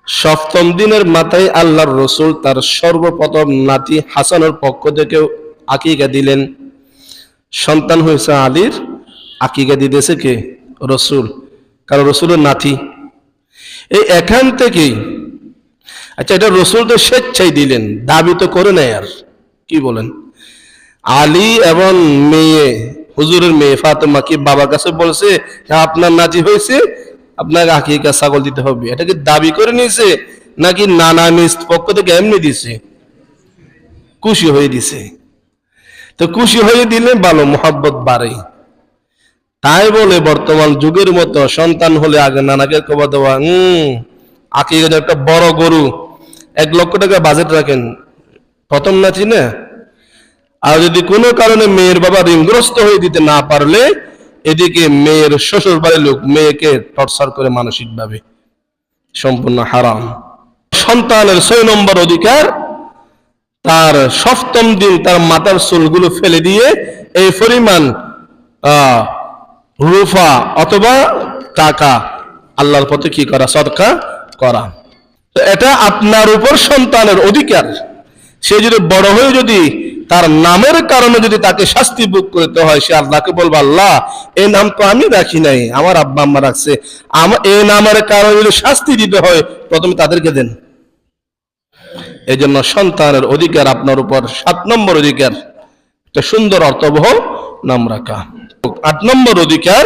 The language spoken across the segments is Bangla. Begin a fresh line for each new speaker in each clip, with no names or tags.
সপ্তম দিনের মাথায় আল্লাহর রসুল তার সর্বপ্রথম নাতি হাসানের পক্ষ থেকে আকিকা দিলেন। সন্তান হয়েছে আলীর, আকিকা দিতেছে কে? রসুল, কারণ রসুলের নাতি। এই এখান থেকেই, আচ্ছা এটা রসুল তো স্বেচ্ছাই দিলেন, দাবি তো করে নেয়। আর কি বলেন? আলী এবং মেয়ে, হুজুরের মেয়ে ফাতেমা কি বাবার কাছে বলছে আপনার নাতি হয়েছে, আপনাকে আকিকা ছাগল দিতে হবে? এটা কি দাবি করে নিয়েছে, নাকি নানা নিজ পক্ষ থেকে এমনি দিছে? খুশি হয়ে দিছে। তো খুশি হয়ে দিলে ভালো, মোহাব্বত বাড়ে। তাই বলে বর্তমান যুগের মতো সন্তান হলে আগে নানাকে খবর দেওয়া, আকিকা একটা বড় গরু 1 লক্ষ টাকা বাজেট রাখেন, প্রথম নাতি না। আর যদি কোনো কারণে মেয়ের বাবা ঋণগ্রস্ত হয়ে দিতে না পারলে, এদিকে মেয়ের শ্বশুর বাড়ির লোক মেয়েকে টর্চার করে মানসিকভাবে, সম্পূর্ণ হারাম। সন্তানের 6 নম্বর অধিকার, তার সপ্তম দিন তার মাথার চুলগুলো ফেলে দিয়ে এই পরিমাণ রূপা অথবা টাকা আল্লাহর পথে কি করা? সদকা করা। তো এটা আপনার উপর সন্তানের অধিকার। সে যদি বড় হয়ে যদি তার নামের কারণে যদি তাকে শাস্তি ভোগ করতে হয়, সে আল্লাহকে বলবে, আল্লাহ এই নাম তো আমি রাখি নাই, আমার আব্বা আম্মা রাখছে, এই নামের কারণে যদি শাস্তি দিতে হয় প্রথমে তাদেরকে দেন। এই জন্য সন্তানের অধিকার আপনার উপর 7 নম্বর অধিকার, একটা সুন্দর অর্থবহ নাম রাখা। 8 নম্বর অধিকার,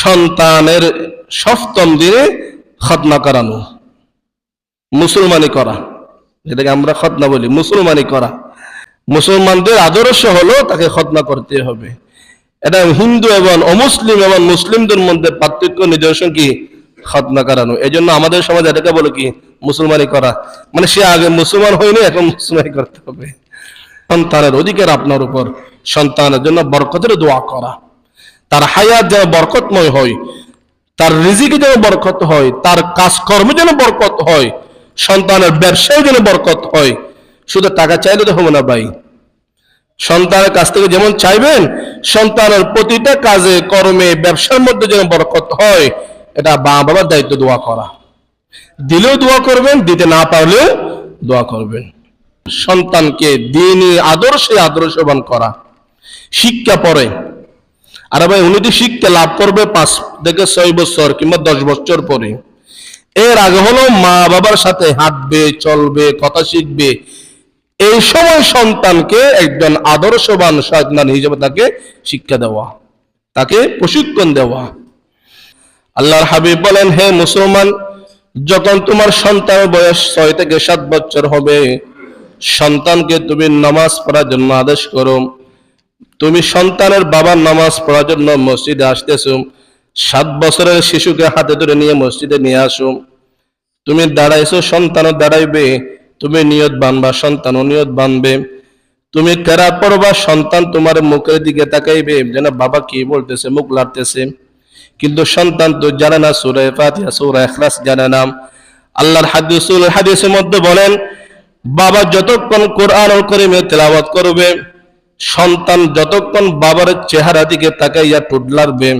সন্তানের সপ্তম দিনে খতনা করানো, মুসলমানি করা, যেটাকে আমরা খতনা বলি, মুসলমানি করা। মুসলমানদের আদর্শ হলো তাকে খতনা করতে হবে। এটা হিন্দু এবং অমুসলিম এবং মুসলিমদের মধ্যে পার্থক্য নিদর্শন কি? খতনা করানো। এই জন্য আমাদের সমাজ এটাকে বলে কি? মুসলমানি করা, মানে সে আগে মুসলমান হয়নি, এখন মুসলমানি করতে হবে। সন্তানের অধিকার আপনার উপর, সন্তানের জন্য বরকতের দোয়া করা, তার হায়াত যেন বরকতময় হয়, তার রিজিকে যেন বরকত হয়, তার কাজকর্মে যেন বরকত হয়, সন্তানের ব্যবসায় যেন বরকত হয়। শুধু টাকা চাইলে তো হবে না ভাই। সন্তানের কাছ থেকে যেমন চাইবেন, সন্তানের প্রতিটা কাজে কর্মে ব্যবসার মধ্যে যেন বরকত হয়, এটা বাবার দায়িত্ব দোয়া করা। দিলেও দোয়া করবেন, দিতে না পারলেও দোয়া করবেন। সন্তানকে দ্বীনি আদর্শে আদর্শবান করা, শিক্ষা পড়ে। আর ভাই উনি যদি শিক্ষা লাভ করবে 5 থেকে 6 বছর কিংবা 10 বছর পরে, এর আগে হলো মা বাবার সাথে হাঁটবে, চলবে, কথা শিখবে। এই সময় সন্তানকে একজন আদর্শবান সন্তান হিসেবে তাকে শিক্ষা দেওয়া, তাকে প্রশিক্ষণ দেওয়া। আল্লাহর হাবিব বলেন, হে মুসলমান, যখন তোমার সন্তানের বয়স 6 থেকে 7 বছর হবে, সন্তানকে তুমি নামাজ পড়ার জন্য আদেশ করো। তুমি সন্তানের বাবার নামাজ পড়ার জন্য মসজিদে আসতেছো, 7 বছরের শিশুকে হাতে ধরে নিয়ে মসজিদে নিয়ে আসো। তুমি দাঁড়াইছো, সন্তানও দাঁড়াইবে, তুমি নিয়ত বানবা, সন্তানও নিয়ত বানবে। তুমি কেরাত পড়বা, সন্তান তোমার মুখের দিকে তাকাইবে, যেন বাবা কি বলতেছে, মুখ লাড়তেছে। কিন্তু সন্তান তো জানে না সূরা ফাতিহা, সূরা ইখলাস জানে না। আল্লাহর হাদিসের মধ্যে বলেন, বাবা যতক্ষণ কোরআনুল কারীমে তেলাওয়াত করবে, সন্তান যতক্ষণ বাবার চেহারা দিকে তাকাইয়া ঠোঁট লাড়বে,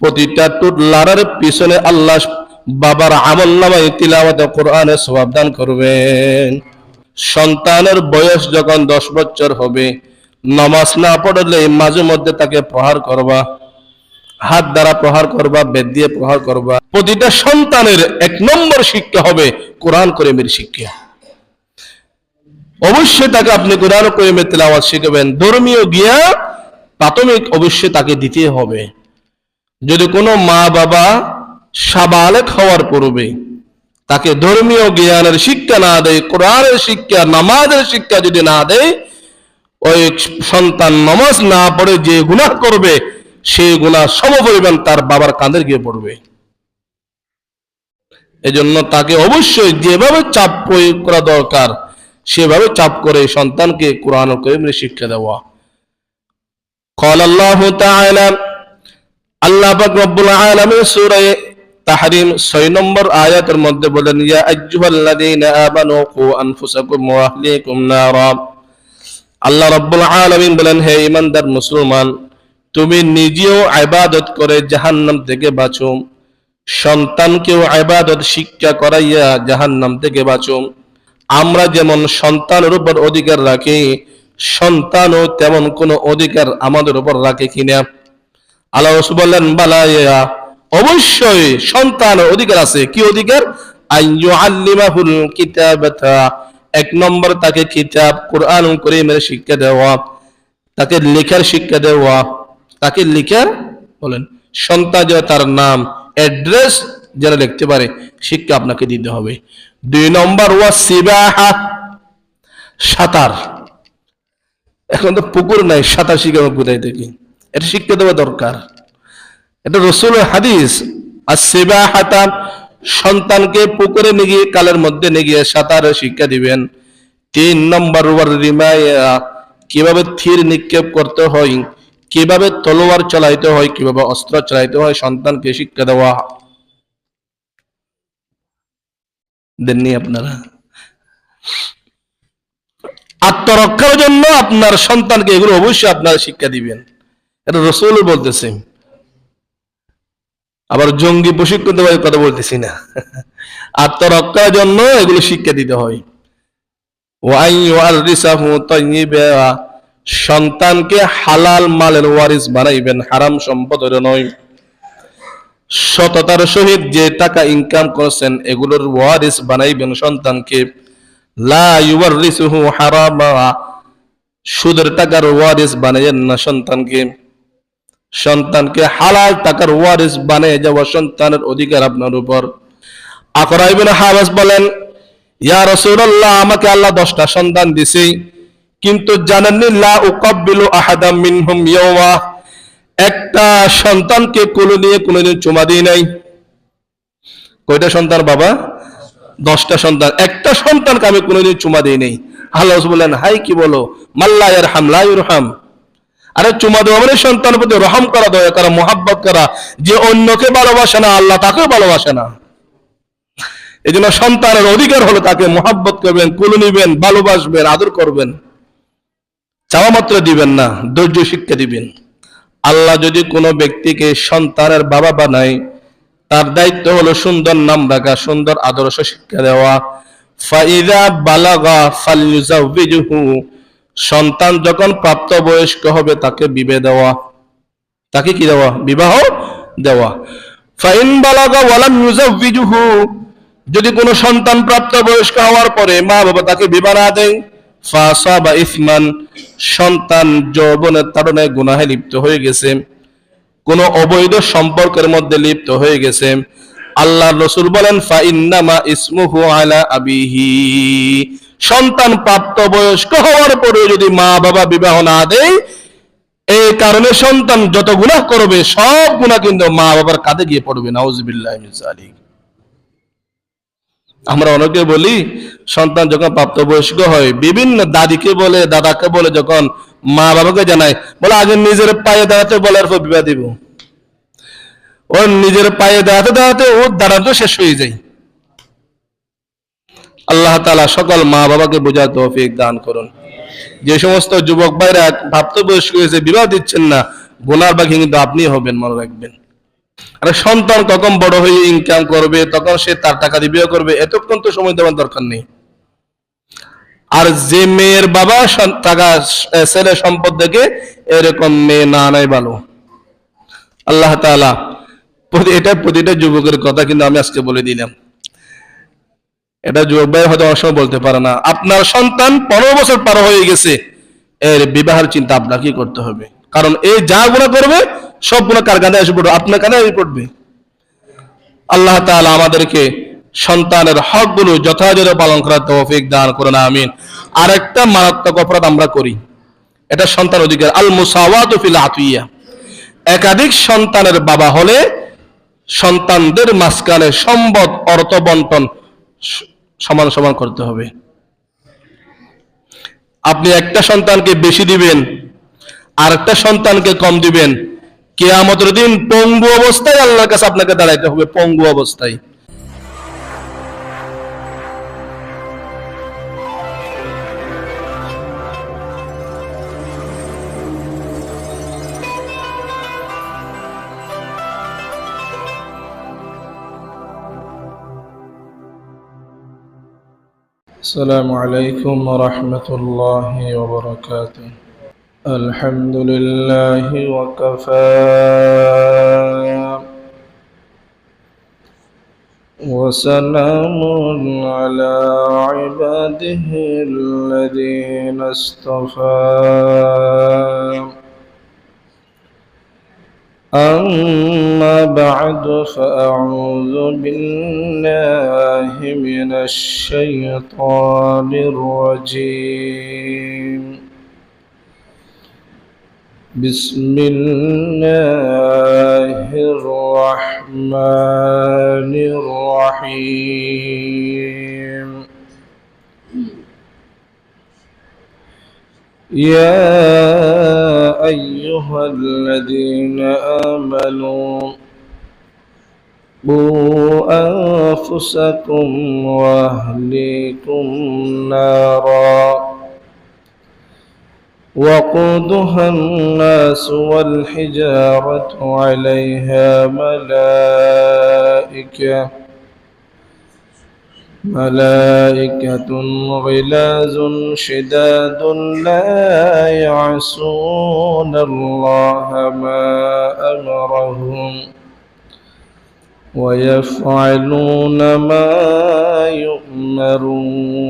প্রতিটা ঠোঁট লাড়ার পিছনে আল্লাহ বাবার আমলনামায় তিলাওয়াতে কোরআনের সওয়াব দান করবেন। সন্তানের বয়স যখন 10 বছর হবে, নামাজ না পড়লে মাঝে মধ্যে তাকে প্রহার করবা, হাত দ্বারা প্রহার করবা, বেত দিয়ে প্রহার করবা। প্রতিটা সন্তানের 1 নম্বর শিক্ষা হবে কোরআন কারীমের শিক্ষা। অবশ্যই তাকে আপনি কোরআন কারীমের তেলাওয়াত শিখাবেন। ধর্মীয় জ্ঞান প্রাথমিক অবশ্যই তাকে দিতে হবে। যদি কোনো মা বাবা সাবালেক হওয়ার পূর্বে তাকে ধর্মীয় জ্ঞানের শিক্ষা না দেয়, কোরআনের শিক্ষা, নামাজের শিক্ষা যদি না দেয়, ওই সন্তান নামাজ না পড়ে যে গুনাহ করবে, সেই গুনাহ সমপরিমাণ তার বাবার কাঁধে গিয়ে পড়বে। এজন্য তাকে অবশ্যই যেভাবে চাপ প্রয়োগ করা দরকার, সেভাবে চাপ করে সন্তানকে কোরআন ও কারীমের শিক্ষা দেওয়া। قال الله تعالى, আল্লাহ পাক রব্বুল আলামিন সূরা তাহরিম 6 নম্বর আয়াতের মধ্যে বলেন, ইয়া আইয়ুহাল্লাযীনা আমানু কু আনফুসাকুম ওয়া আহলিকুম নারা। আল্লাহ রব্বুল আলামিন বলেন, হে ঈমানদার মুসলমান, তুমি নিজেও ইবাদত করে জাহান্নাম থেকে বাঁচো, সন্তানকেও ইবাদত শিক্ষা করাইয়া জাহান্নাম থেকে বাঁচো। আমরা যেমন সন্তানের উপর অধিকার রাখি, সন্তানও তেমন কোন অধিকার আমাদের উপর রাখে কিনা? আল্লাহ রাসূল বললেন, বালা, অবশ্যই সন্তানের অধিকার আছে। কি অধিকার? আইয়ুআল্লিমাহুল কিতাবাতা, এক নম্বর তাকে কিতাব কোরআন কারীমের শিক্ষা দেওয়া, তাকে লেখার শিক্ষা দেওয়া। তাকে লেখার বলেন, সন্তান যেন তার নাম অ্যাড্রেস যেন লিখতে পারে, শিক্ষা আপনাকে দিতে হবে। 2 নম্বর ওয়া সিবাহা, সাঁতার। এখন তো পুকুর নাই, সাঁতার শিখাবো কোথায় থেকে? এটা শিক্ষা দেওয়া দরকার। এটা রাসূলের হাদিস। আর সিবাহাতা, সন্তানকে পুকুরে নিয়ে গিয়ে, কালের মধ্যে নিয়ে গিয়ে সাঁতারের শিক্ষা দিবেন। 3 নম্বর ওয়ার রিমায়া, কিভাবে তীর নিক্ষেপ করতে হয়, কিভাবে তলোয়ার চালাইতে হয়, কিভাবে অস্ত্র চালাইতে হয়, সন্তানকে শিক্ষা দেওয়া। দেননি আপনারা? আত্মরক্ষার জন্য আপনার সন্তানকে এগুলো অবশ্যই আপনারা শিক্ষা দিবেন। এটা রাসূল বলতেছে। আবার জঙ্গি প্রশিক্ষণ দেওয়ার কথা বলতেছি না। আত্মরক্ষার জন্য এগুলো শিক্ষা দিতে হয়। সন্তানকে হালাল মালের ওয়ারিস বানাইবেন, হারাম সম্পদের নয়। সততার সহিত যে টাকা ইনকাম করছেন এগুলোর ওয়ারিস বানাইবেন সন্তানকে। লা ইউওয়ারিসুহু হারামা, সুদের টাকার ওয়ারিস বানাইবেন না সন্তানকে। সন্তানকে হালাল টাকার ওয়ারিস বানিয়ে যাওয়া সন্তানের অধিকার আপনার উপর। আকরা ইবনে হাবাস বলেন, ইয়া রাসূলুল্লাহ, আমাকে আল্লাহ 10টা সন্তান দিয়েছে, কিন্তু জানেননি লা উকাব্বিলু আহাদাম মিনহুম ইয়াওমা, একটা সন্তানকে কোলে নিয়ে কোনোদিন চুমা দিই নাই। কয়টা সন্তান বাবা? 10টা সন্তান। একটা সন্তানকে আমি কোনোদিন চুমা দিই নাই। আল্লাহ বললেন, হাই কি বলো, মাল্লা ইয়ারহাম লা ইউরহাম। আরে চুমা দেওয়া মানে সন্তানের প্রতি রহম করা, দয়া করা, মোহাব্বত করা। যে অন্যকে ভালোবাসে না, আল্লাহ তাকেও ভালোবাসে না। এই জন্য সন্তানের অধিকার হলো তাকে মোহাব্বত করবেন, কোলে নিবেন, ভালোবাসবেন, আদর করবেন। চাওয়া মাত্র দিবেন না, ধৈর্য শিক্ষা দিবেন। আল্লাহ যদি কোনো ব্যক্তিকে সন্তানের বাবা বানায়, তার দায়িত্ব হলো সুন্দর নাম রাখা, সুন্দর আদর্শ শিক্ষা দেওয়া। ফাইদা বালাগা ফালইউজাউবিজহু, সন্তান যখন প্রাপ্তবয়স্ক হবে তাকে বিবাহ দেওয়া। তাকে কি দেওয়া? বিবাহ দেওয়া। ফাইন বালাগা ওয়ালাম ইউজাউবিজহু, যদি কোনো সন্তান প্রাপ্তবয়স্ক হওয়ার পরে মা বাবা তাকে বিবাহ না দেয়, ফাসাবা ইসমান, সন্তান যৌবনের তাড়নায় গুনাহে লিপ্ত হয়ে গেছে, কোন অবৈধ সম্পর্কের মধ্যে লিপ্ত হয়ে গেছে। আল্লাহর রাসূল বলেন, ফা ইন্নামা ইসমুহু আলা আবিহি, সন্তান প্রাপ্তবয়স্ক হওয়ার পরে যদি মা বাবা বিবাহ না দেয়, এই কারণে সন্তান যত গুনাহ করবে সব গুনাহ কিন্তু মা বাবার কাঁধে গিয়ে পড়বে। নাউযুবিল্লাহি মিন যালিক। আমরা অনেকে বলি, সন্তান যখন প্রাপ্তবয়স্ক হয় বিভিন্ন দাদিকে বলে, দাদাকে বলে, যখন মা বাবাকে জানায়, বলে আগে নিজের পায়ে দাঁড়াতে বলে, এরপর বিবাহ দিব। ও নিজের পায়ে দাঁড়াতে দাঁড়াতে ও দাঁড়াতে শেষ হয়ে যায়। আল্লাহ তাআলা সকল মা বাবাকে বোঝার তৌফিক দান করুন। যে সমস্ত যুবক ভাইরা প্রাপ্তবয়স্ক হয়েছে বিবাহ দিচ্ছেন না, গুনার বাকি কিন্তু আপনি হবেন, মনে রাখবেন। আরে সন্তান কখন বড় হয়ে ইনকাম করবে, তখন সে তার টাকা দিয়ে বিয়ে করবে, এতক্ষণ তো সময় দেওয়ার দরকার নেই। আর যে মেয়ের বাবা টাকা ছেলে সম্পদ দেখে, এরকম মেয়ে না নাই ভালো। আল্লাহ তাআলা এটা প্রতিটা যুবকের কথা কিন্তু আমি আজকে বলে দিলাম। এটা যুবক ভাই হয়তো অনেক সময় বলতে পারে না। আপনার সন্তান 15 বছর পার হয়ে গেছে, এর বিবাহের চিন্তা আপনাকে করতে হবে। কারণ এই যা গুনাহ করবে সব গুনাহ কার কাঁধে এসে পড়বে? আপনার কাঁধে এসে পড়বে। আল্লাহ তাআলা আমাদেরকে সন্তানের হকগুলো যথাযথ পালন করার তৌফিক দান করুন, আমিন। আরেকটা মারাত্মক অপরাধ আমরা করি, এটা সন্তান অধিকার, আল মুসাওয়াতু ফিল আতিয়া। একাধিক সন্তানের বাবা হলে সন্তানদের মাঝখানে সম্পদ অর্থ বন্টন সমান সমান করতে হবে। আপনি একটা সন্তানকে বেশি দিবেন, আরেকটা সন্তানকে কম দিবেন, কিয়ামতের দিন পঙ্গু অবস্থায় আল্লাহর কাছে আপনাকে দাঁড়াইতে হবে, পঙ্গু অবস্থায়। السلام عليكم ورحمة الله وبركاته. الحمد لله وكفى، وسلام على عباده الذين اصطفى. أما بعد، فأعوذ بالله من الشيطان الرجيم. بسم الله الرحمن الرحيم. يا أيها الذين آمنوا قوا أنفسكم وأهليكم نارا وقودها الناس والحجارة عليها ملائكة غلاظ شداد لا يعصون الله ما أمرهم ويفعلون ما يؤمرون.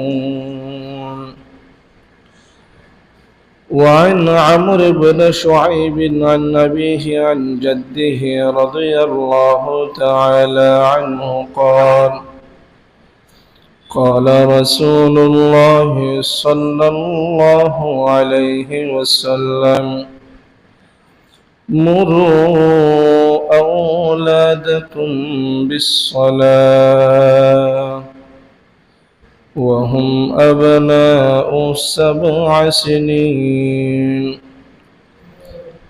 وعن عمرو بن شعيب عن أبيه عن جده رضي الله تعالى عنه قال: قال رسول الله صلى الله عليه وسلم: مروا أولادكم بالصلاة وهم أبناء 7 سنين،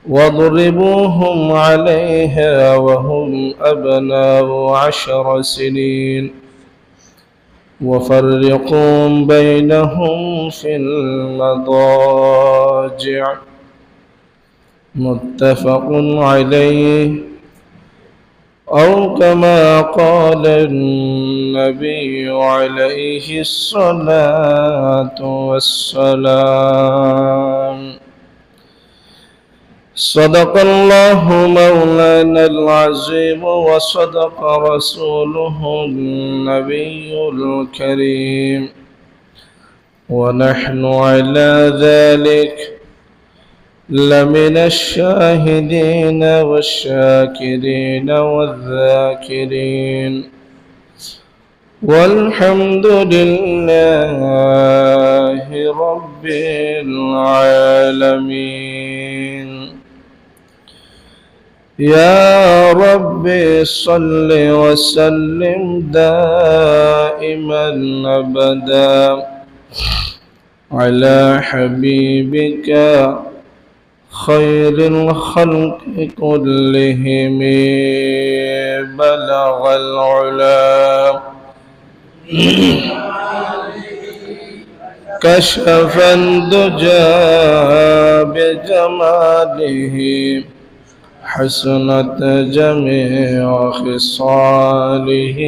واضربوهم عليها وهم أبناء 10 سنين، وفرقوا بينهم في المضاجع. متفق عليه، أو كما قال النبي عليه الصلاة والسلام. صدق الله مولانا العظيم، وصدق رسوله النبي الكريم، ونحن على ذلك لمن الشاهدين والشاكرين والذاكرين، والحمد لله رب العالمين. يا رب صل وسلم دائما أبدا على حبيبك خير الخلق كلهم، بلغ العلا كشف الدجى بجماله، حسنت جميع خصاله.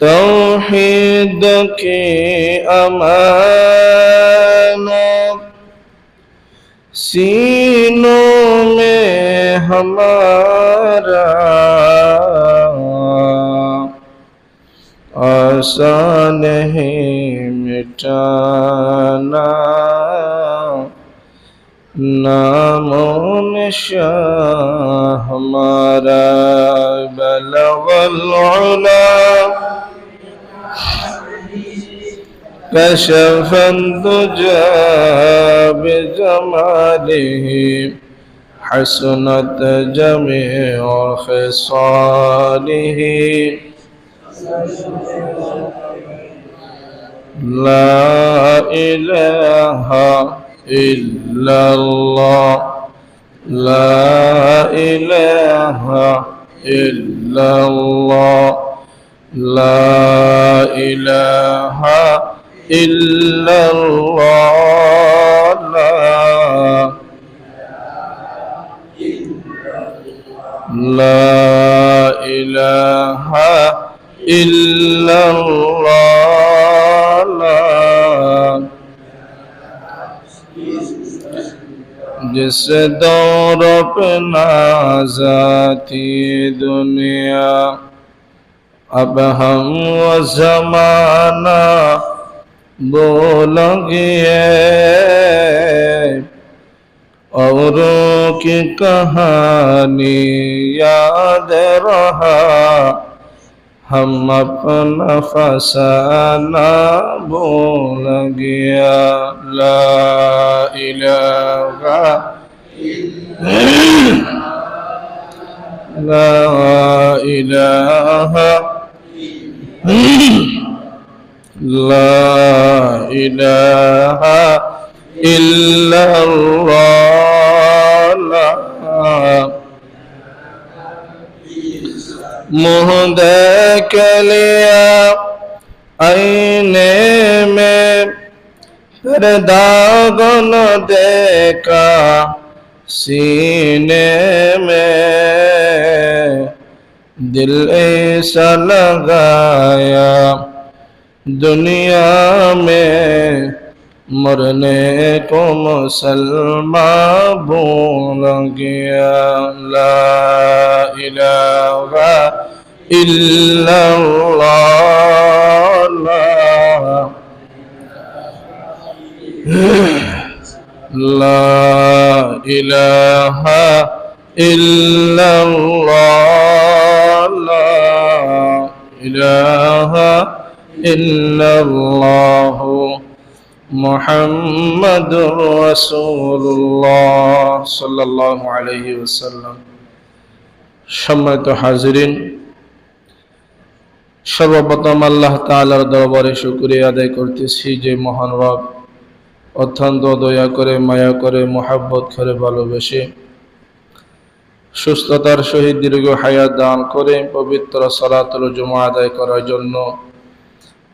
توحيدك अमाना सीनों में हमारा, आसान है मिटाना नामो निशान हमारा। बलगल उला كشف الدجى بجماله، حسنت جميع خصاله. لا إله إلا الله، لا إله إلا الله، لا إله إلا الله، لا ইলাহা ইল্লাল্লাহ লা जिस दौर अपना जाती दुनिया अब हम वो जमाना भूलेंगे औरों की कहानी याद रहा हम अपना फसाना भूल गया ला इलाहा ला इलाहा ला इलाहा इल्लल्लाह ला मुँह देख लिया आईने में फिर दाग न देखा सीने में दिल ऐसा लगाया दुनिया में मरने को मुसलमान भूल गया ला इलाहा इल्लल्लाह ला इलाहा इल्लल्लाह ला इलाहा इल्लल्लाह মুহাম্মাদুর রাসূলুল্লাহ সাল্লাল্লাহু আলাইহি ওয়াসাল্লাম। সম্মানিত হাজিরিন, সর্বপ্রথম আল্লাহ তাআলার দরবারে শুকরিয়া আদায় করতেছি যে মহান রব অত্যন্ত দয়া করে, মায়া করে, মহব্বত করে, ভালোবেসে সুস্থতার সহিত দীর্ঘ হায়াত দান করে পবিত্র সালাতুল জুমা আদায় করার জন্য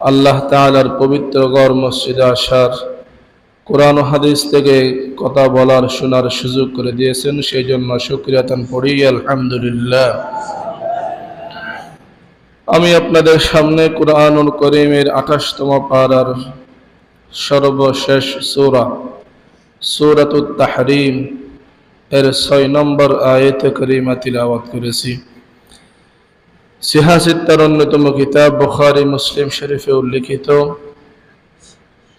আল্লাহ তাআলার পবিত্র ঘর মসজিদে আসার, কোরআন ও হাদিস থেকে কথা বলার, শোনার সুযোগ করে দিয়েছেন, সেই জন্য শুকরিয়া তান পড়ি আলহামদুলিল্লাহ। আমি আপনাদের সামনে কুরআনুল কারীমের 28তম পারার সর্বশেষ সূরা সূরাতুত তাহরিম এর 6 নম্বর আয়াতে কারিমা তিলাওয়াত করেছি। সিহাসিত্তার অন্যতম কিতাব বুখারী মুসলিম শরীফে উল্লিখিত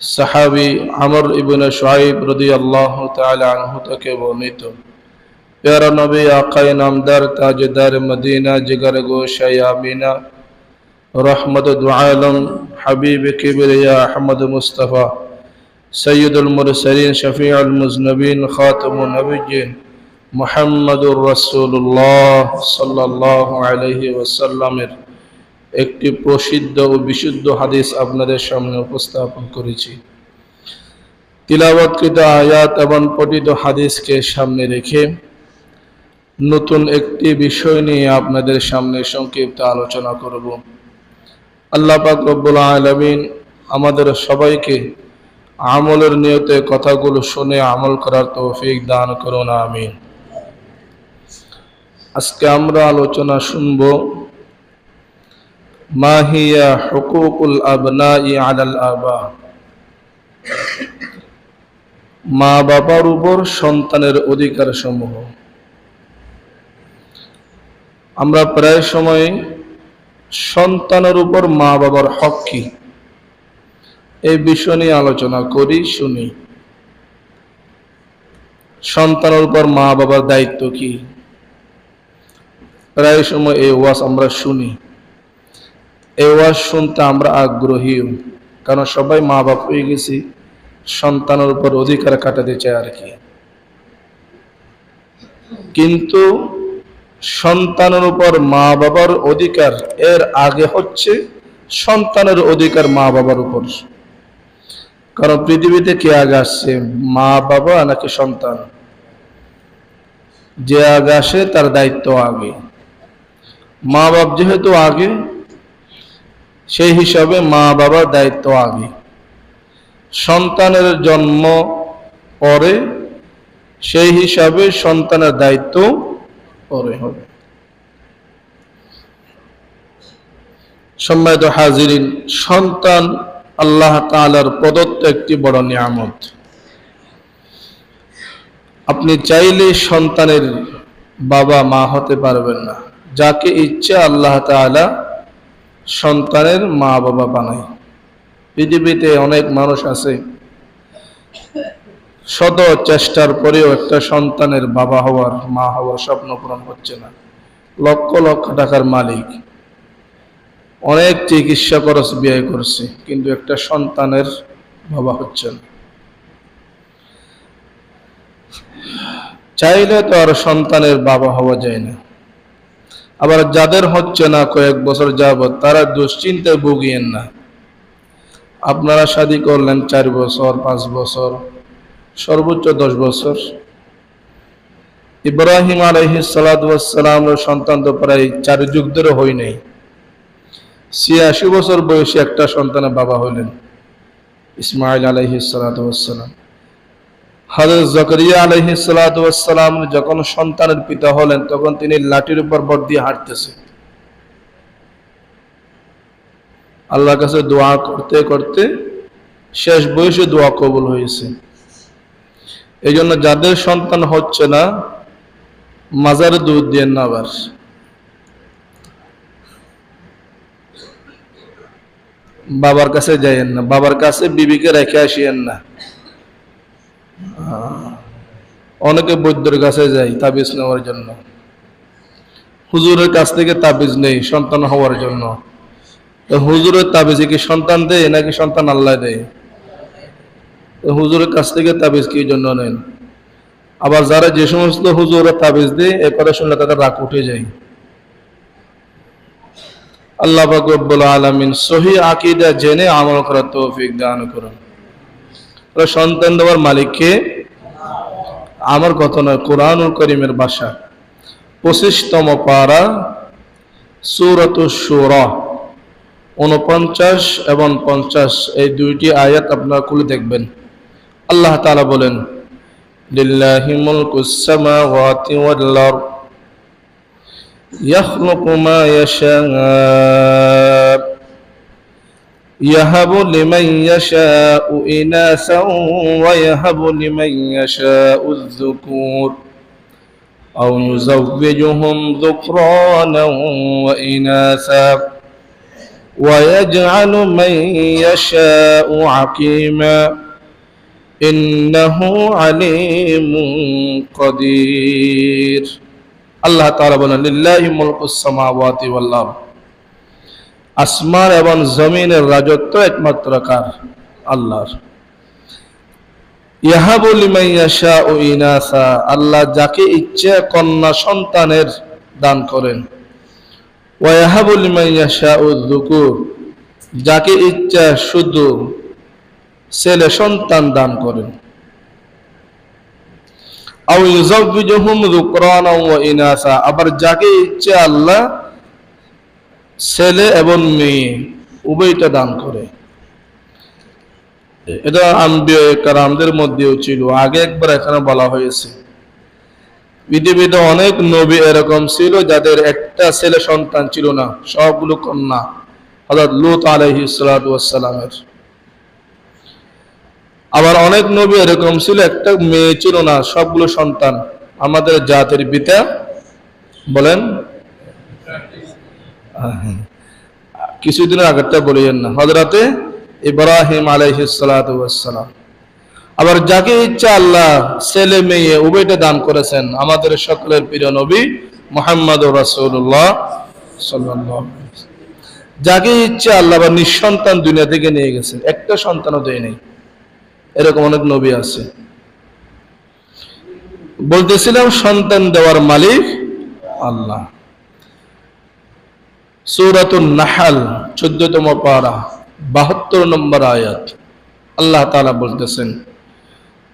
সাহাবী আমর ইবনে শুআইব রাদিয়াল্লাহু তাআলা আনহু থেকে বর্ণিত, প্যারা নবী আকায়ে নামদার তাজদার মদিনা জিগর গোশায়ে আমিনা রহমতুল আলম হাবিব কিবরিয়া আহমদ মুস্তাফা সৈয়দুল মুরসালিন শফিউল মুজনবিন খাতামুন নবিয়্যিন মুহাম্মদুর রাসূলুল্লাহ সাল্লাল্লাহু আলাইহি ওয়াসাল্লামের একটি প্রসিদ্ধ ও বিশুদ্ধ হাদিস আপনাদের সামনে উপস্থাপন করেছি। তিলাওয়াতকৃত আয়াত এবং পঠিত হাদিসকে সামনে রেখে নতুন একটি বিষয় নিয়ে আপনাদের সামনে সংক্ষিপ্ত আলোচনা করব। আল্লাহ পাক রব্বুল আলামিন আমাদের সবাইকে আমলের নিয়তে কথাগুলো শুনে আমল করার তৌফিক দান করুন, আমিন। আজকে আমরা আলোচনা শুনব মা হিয়া হুকুকুল আবনাই আলাল আবা, মা বাবার উপর সন্তানের অধিকার সমূহ। আমরা প্রায় সময় সন্তানের উপর মা বাবার হক কি এই বিষয় নিয়ে আলোচনা করি, শুনি। সন্তানের উপর মা বাবার দায়িত্ব কি, প্রায় সময় এই ওয়াজ আমরা শুনি। এই ওয়াজ শুনতে আমরা আগ্রহী, কারণ সবাই মা বাপ হয়ে গেছি, সন্তানের উপর অধিকার কাটাতে চায় আর কি। কিন্তু সন্তানের উপর মা বাবার অধিকার এর আগে হচ্ছে সন্তানের অধিকার মা বাবার উপর। কারণ পৃথিবীতে কে আগে আসছে, মা বাবা নাকি সন্তান? যে আগে আসে তার দায়িত্ব আগে। মা বাপ যেহেতু আগে, সেই হিসাবে মা বাবার দায়িত্ব আগে। সন্তানের জন্ম পরে, সেই হিসাবে সন্তানের দায়িত্ব পরে হবে। সম্মানিত হাজিরিন, সন্তান আল্লাহ তাআলার প্রদত্ত একটি বড় নিয়ামত। আপনি চাইলে সন্তানের বাবা মা হতে পারবেন না। যাকে ইচ্ছে আল্লাহ তাআলা সন্তানের মা বাবা বানায়। পৃথিবীতে অনেক মানুষ আছে শত চেষ্টার পরেও একটা সন্তানের বাবা হওয়ার মা হওয়ার স্বপ্ন পূরণ হচ্ছে না। লক্ষ লক্ষ টাকার মালিক, অনেক চিকিৎসা খরচ ব্যয় করছে, কিন্তু একটা সন্তানের বাবা হচ্ছে না। চাইলে তো আর সন্তানের বাবা হওয়া যায় না। আবার যাদের হচ্ছে না কয়েক বছর যাবত, তারা দুশ্চিন্তায় ভুগিয়েন না। আপনারা শাদী করলেন 4 বছর, 5 বছর, সর্বোচ্চ 10 বছর। ইব্রাহিম আলাইহিস সালাতু ওয়াস সালামের সন্তান তো প্রায় 4 যুগ ধরে হয় নাই। 86 বছর বয়সে একটা সন্তানের বাবা হলেন, ইসমাঈল আলাইহিস সালাতু ওয়াস সালাম। হযরত জাকারিয়া আলাইহিস সালাতু ওয়াস সালাম যখন সন্তানের পিতা হলেন, তখন তিনি লাঠির উপর ভর দিয়ে হাঁটতেছে। আল্লাহর কাছে দোয়া করতে করতে শেষ বয়সে দোয়া কবুল হয়েছে। এই জন্য যাদের সন্তান হচ্ছে না, মাজারে দুধ দিয়েন না, আবার বাবার কাছে যাইয়েন না, বাবার কাছে বিবিকে রেখে আসিয়েন না। অনেকে বৈদ্যর কাছে যায় তাবিজ নেওয়ার জন্য, হুজুরের কাছ থেকে তাবিজ নেই সন্তান হওয়ার জন্য। হুজুরের তাবিজে কি সন্তান দেয় নাকি সন্তান আল্লাহ দেয়? হুজুরের কাছ থেকে তাবিজ কি জন্য নেন? আবার যারা যে সমস্ত হুজুরের তাবিজ দেয়, এ কথা শুনলে তাদের রাগ উঠে যায়। আল্লাহ পাক রব্বুল আলামিন সহিহ আকীদা জেনে আমল করার তৌফিক দান করুন। সন্তান দেওয়ার মালিককে আমার কথা নয়, কোরআনুল কারীমের ভাষা। 25তম পারা, সূরাতুশ শূরা, 49 এবং 50 এই দুইটি আয়াত আপনারা খুলে দেখবেন। আল্লাহ তাআলা বলেন, লিল্লাহি মুলকুস সামাওয়াতি ওয়াল আরদ ইয়াখলুকু মা ইয়াশা ইয়াহাবু লিমান ইয়াশাউ ইনাসা ওয়া ইয়াহাবু লিমান ইয়াশাউ আয-যুকুর আও ইউযাওwijuhum যুকরানান ওয়া ইনাসা ويجعل من يشاء عقيما إنه عليم قدير। আল্লাহ তাআলা বলেন, লিল্লাহি মুলকুস সামাওয়াতি ওয়াল আরদ, আসমান এবং জমিনের রাজত্ব একমাত্র কার? আল্লাহর। ইয়াহাবু লিমান ইয়াশাউ ইনাসা, আল্লাহ যাকে ইচ্ছে কন্যা সন্তানের দান করেন। ওয়াহাবু লিমান ইয়াশাউ যুকুর, যাকে ইচ্ছা শুধু ছেলে সন্তান দান করেন। আও ইউযাওwijuhum যুকরানান ওয়া ইনাসা, আবার যাকে ইচ্ছা আল্লাহ ছেলে এবং মেয়ে উভয়টা দান করে। এটা আম্বিয়া কেরামদের মধ্যেও ছিল, আগে একবার এখানে বলা হয়েছে। পৃথিবীতে অনেক নবী এরকম ছিল যাদের একটা ছেলে সন্তান ছিল না, সবগুলো কন্যা। হযরত লূত আলাইহিস সালাতু ওয়াস সালামের। আবার অনেক নবী এরকম ছিল একটা মেয়ে ছিল না, সবগুলো সন্তান। আমাদের জাতির পিতা বলেন, কিছুদিন আগেরটা বলিয়েন না, হযরতে ইব্রাহিম আলাইহিস সালাতু ওয়াস সালাম। আবার যাকে ইচ্ছা আল্লাহ ছেলে মেয়ে উভয়টা দান করেছেন, আমাদের সকলের প্রিয় নবী মুহাম্মদুর রাসূলুল্লাহ সাল্লাল্লাহু আলাইহি ওয়াসাল্লাম। যাকে ইচ্ছা আল্লাহ বা নিঃসন্তান দুনিয়া থেকে নিয়ে গেছেন, একটা সন্তানও দেয় নাই। এরকম অনেক নবী আছে। বলতেছিলাম সন্তান দেওয়ার মালিক আল্লাহ। সূরাতুন নাহল 14তম পারা, 72 নম্বর আয়াত। আল্লাহ তাআলা বলতেছেন,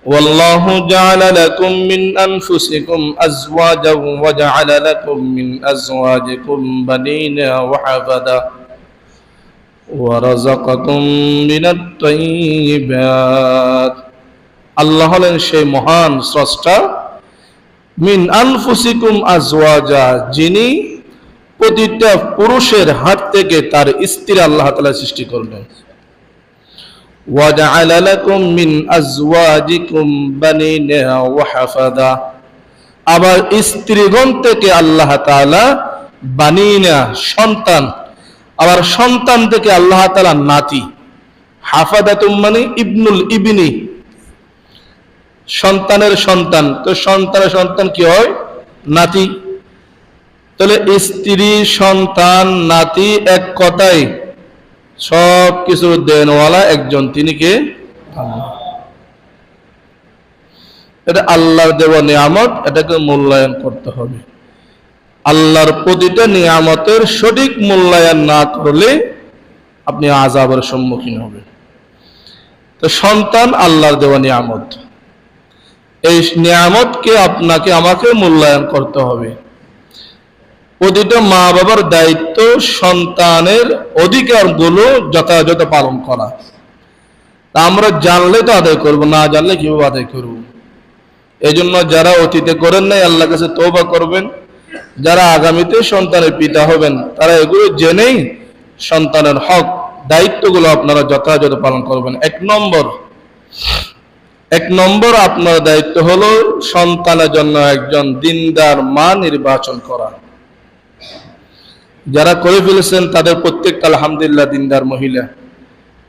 والله جعل لكم من أنفسكم أزواجا وجعل لكم من أزواجكم بنين وحفدا ورزقكم من الطيبات। আল্লাহ হলেন সেই মহান স্রষ্টা, মিন আনফুসিকুম আজওয়াজা, যিনি প্রতিটা পুরুষের হাত থেকে তার স্ত্রী আল্লাহ তাআলা সৃষ্টি করলেন। ওয়াজআলা লাকুম মিন আজওয়াজিকুম বানিনা ওয়া হাফাদা, আবার স্ত্রীগণ থেকে আল্লাহ তাআলা বানিনা সন্তান, আবার সন্তান থেকে আল্লাহ তাআলা নাতি। হাফাদাতুম মানে ইবনুল ইবনি, সন্তানের সন্তান। তো সন্তানের সন্তান কি হয়? নাতি। তাহলে স্ত্রী, সন্তান, নাতি, এক কথায় সব কিছু দেনওয়ালা একজন, তিনি কে? আল্লাহ। এটা আল্লাহর দেওয়া নিয়ামত, এটাকে মূল্যায়ন করতে হবে। আল্লাহর প্রতিটা নিয়ামতের সঠিক মূল্যায়ন না করলে আপনি আযাবের সম্মুখীন হবেন। তো সন্তান আল্লাহর দেওয়া নিয়ামত, এই নিয়ামতকে আপনাকে আমাকে মূল্যায়ন করতে হবে। প্রতিটা মা বাবার দায়িত্ব সন্তানের অধিকারগুলো যথাযথ পালন করা। তা আমরা জানলে তো আদায় করব, না জানলে কিভাবে আদায় করব? এই জন্য যারা অতীতে করেন নাই আল্লাহর কাছে তওবা করবেন, যারা আগামীতে সন্তানের পিতা হবেন তারা এগুলো জেনেই সন্তানের হক দায়িত্বগুলো আপনারা যথাযথ পালন করবেন। এক নম্বর আপনার দায়িত্ব হলো সন্তানের জন্য একজন দিনদার মা নির্বাচন করা। যারা করে ফেলেছেন তাদের প্রত্যেকটা আলহামদুলিল্লাহ দিনদার মহিলা,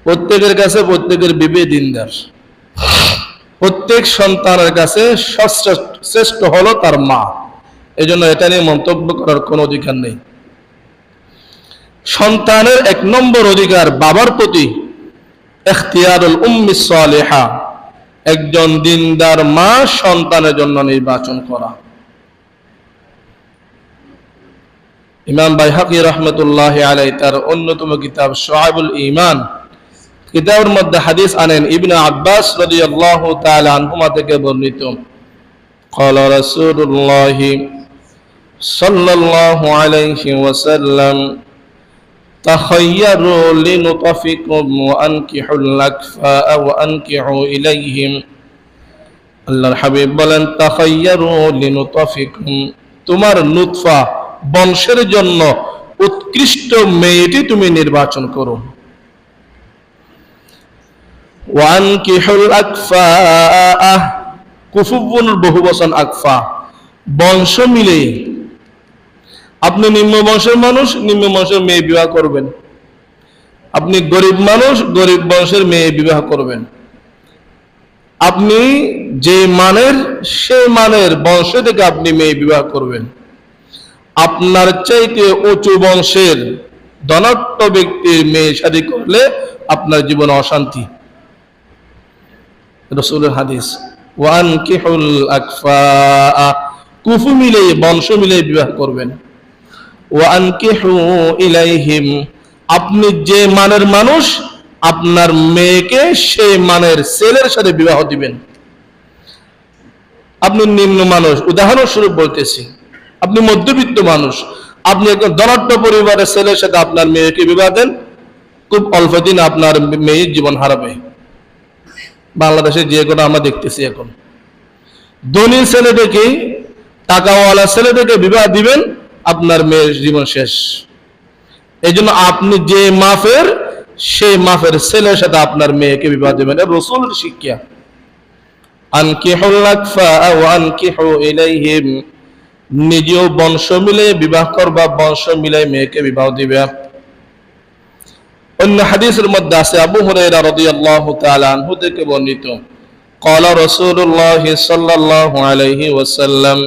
প্রত্যেকের কাছে প্রত্যেকের বিবি দিনদার। প্রত্যেক সন্তানের কাছে শ্রেষ্ঠ হলো তার মা। এই জন্য এটা নিয়ে মন্তব্য করার কোনো অধিকার নেই। সন্তানের এক নম্বর অধিকার বাবার প্রতি ইখতিয়ারুল উম্মি সালিহা, একজন দিনদার মা সন্তানের জন্য নির্বাচন করা। ইমাম বাইহাকী রাহমাতুল্লাহি আলাইহি তার অন্যতম কিতাব শুআবুল ঈমান কিতাবের মধ্যে হাদিস আনেন ইবনে আব্বাস রাদিয়াল্লাহু তাআলা আনহুমা থেকে বর্ণিত, قال رسول الله صلى الله عليه وسلم تخيروا لنطفكم وأنكحوا الأكفاء وأنكحوا إليهم। আল্লাহর হাবিব বলেন তাখায়্যারু লিনুতাফিকুম, তোমার নুতফা বংশের জন্য উৎকৃষ্ট মেয়েটি তুমি নির্বাচন করো। ওয়ানকিহুল আকফা, কুফুবুন বহুবচন আকফা, বংশ মিলে। আপনি নিম্ন বংশের মানুষ, নিম্ন বংশের মেয়ে বিবাহ করবেন। আপনি গরিব মানুষ, গরিব বংশের মেয়ে বিবাহ করবেন। আপনি যে মানের সেই মানের বংশ থেকে আপনি মেয়ে বিবাহ করবেন। আপনার চাইতে উঁচু বংশের ধনাঢ্য ব্যক্তির মেয়ে শাদী করলে আপনার জীবনে অশান্তি। রাসূলের হাদিস, ওয়ানকিহুল আকফা, কুফু মিলে বংশ মিলে বিবাহ করবেন। ওয়ানকিহু ইলাইহিম, আপনি যে মানের মানুষ আপনার মেয়েকে সেই মানের ছেলের সাথে বিবাহ দিবেন। আপনি নিম্ন মানুষ, উদাহরণস্বরূপ বলতেছি, আপনি মধ্যবিত্ত মানুষ, আপনি একজন ধনাঢ্য পরিবারের ছেলের সাথে আপনার মেয়েকে বিবাহ দেন, খুব অল্প দিন আপনার মেয়ের জীবন হারাবে। বাংলাদেশে যে কোনো আমরা দেখতেছি এখন, ধনী ছেলে থেকে, টাকাওয়ালা ছেলে থেকে বিবাহ দিবেন, আপনার মেয়ের জীবন শেষ। এই জন্য আপনি যে মাফের সেই মাফের ছেলের সাথে আপনার মেয়েকে বিবাহ দিবেন। রাসূলের শিক্ষা, আনকিহুল আকফা ওয়া আনকিহু ইলাইহিম, নিজেও বংশ মিলে বিবাহ করবা, বংশ মিলে মেয়েকে বিবাহ দিবে। অন্য হাদিসের মধ্যে আছে আবু হুরায়রা রাদিয়াল্লাহু তাআলা আনহু থেকে বর্ণিত, قال رسول الله صلى الله عليه وسلم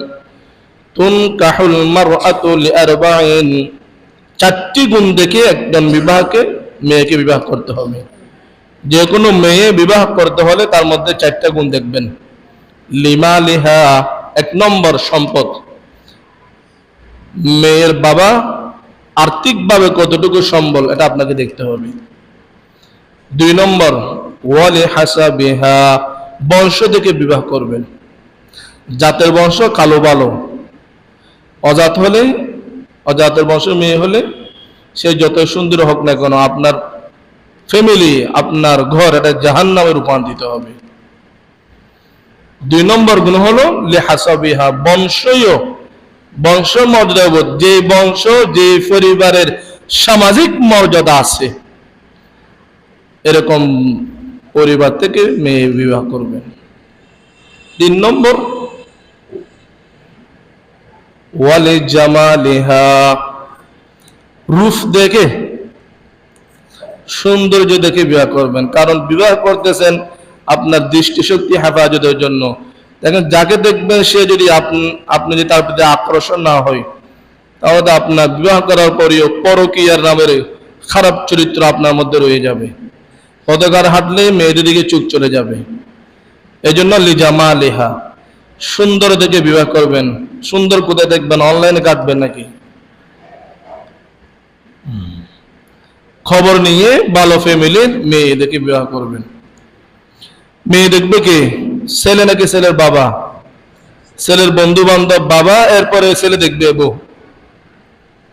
তুনকাহুল মারআতু লিআরবাইন, চারটি গুণ দেখে একজন মেয়েকে বিবাহ করতে হবে। যে কোনো মেয়ে বিবাহ করতে হলে তার মধ্যে চারটা গুণ দেখবেন। লিমালিহা, এক নম্বর সম্পদ, মেয়ের বাবা আর্থিকভাবে কতটুকু সম্বল এটা আপনাকে দেখতে হবে। 2 নম্বর ওয়ালি হাসাবিহা, বংশ থেকে বিবাহ করবেন। জাতের বংশ কালো ভালো, অজাত হলে, অজাতের বংশ মেয়ে হলে সে যত সুন্দর হোক না কেন, আপনার ফ্যামিলি, আপনার ঘর এটা জাহান্নামে রূপান্তরিত হবে। 2 নম্বর গুণ হলো লিহাসাবিহা, বংশীয় বংশ মর্যাদাবোধ, যে বংশ যে পরিবারের সামাজিক মর্যাদা আছে এরকম পরিবার থেকে মেয়ে বিবাহ করবেন। 3 নম্বর, ওয়ালি জামালিহা, রূপ দেখে সৌন্দর্য দেখে বিবাহ করবেন। কারণ বিবাহ করতেছেন আপনার দৃষ্টিশক্তি হেফাজতের জন্য। দেখেন, যাকে দেখবেন সে যদি আপনি যদি তার প্রতি আকর্ষণ না হয়, তাহলে আপনার বিবাহ করার পরেও পরকীয়ার নামের খারাপ চরিত্র আপনার মধ্যে রয়ে যাবে। পদকার হাঁটলে মেয়েদের দিকে চোখ চলে যাবে। এই জন্য লিজামা লেহা, সুন্দর দেখে বিবাহ করবেন। সুন্দর কোথায় দেখবেন? অনলাইনে কাটবেন নাকি? খবর নিয়ে ভালো ফ্যামিলির মেয়ে দেখে বিবাহ করবেন। মেয়ে দেখবে কে? ছেলে নাকি ছেলের বাবা? ছেলের বন্ধু বান্ধব বাবা, এরপরে ছেলে দেখবে বউ।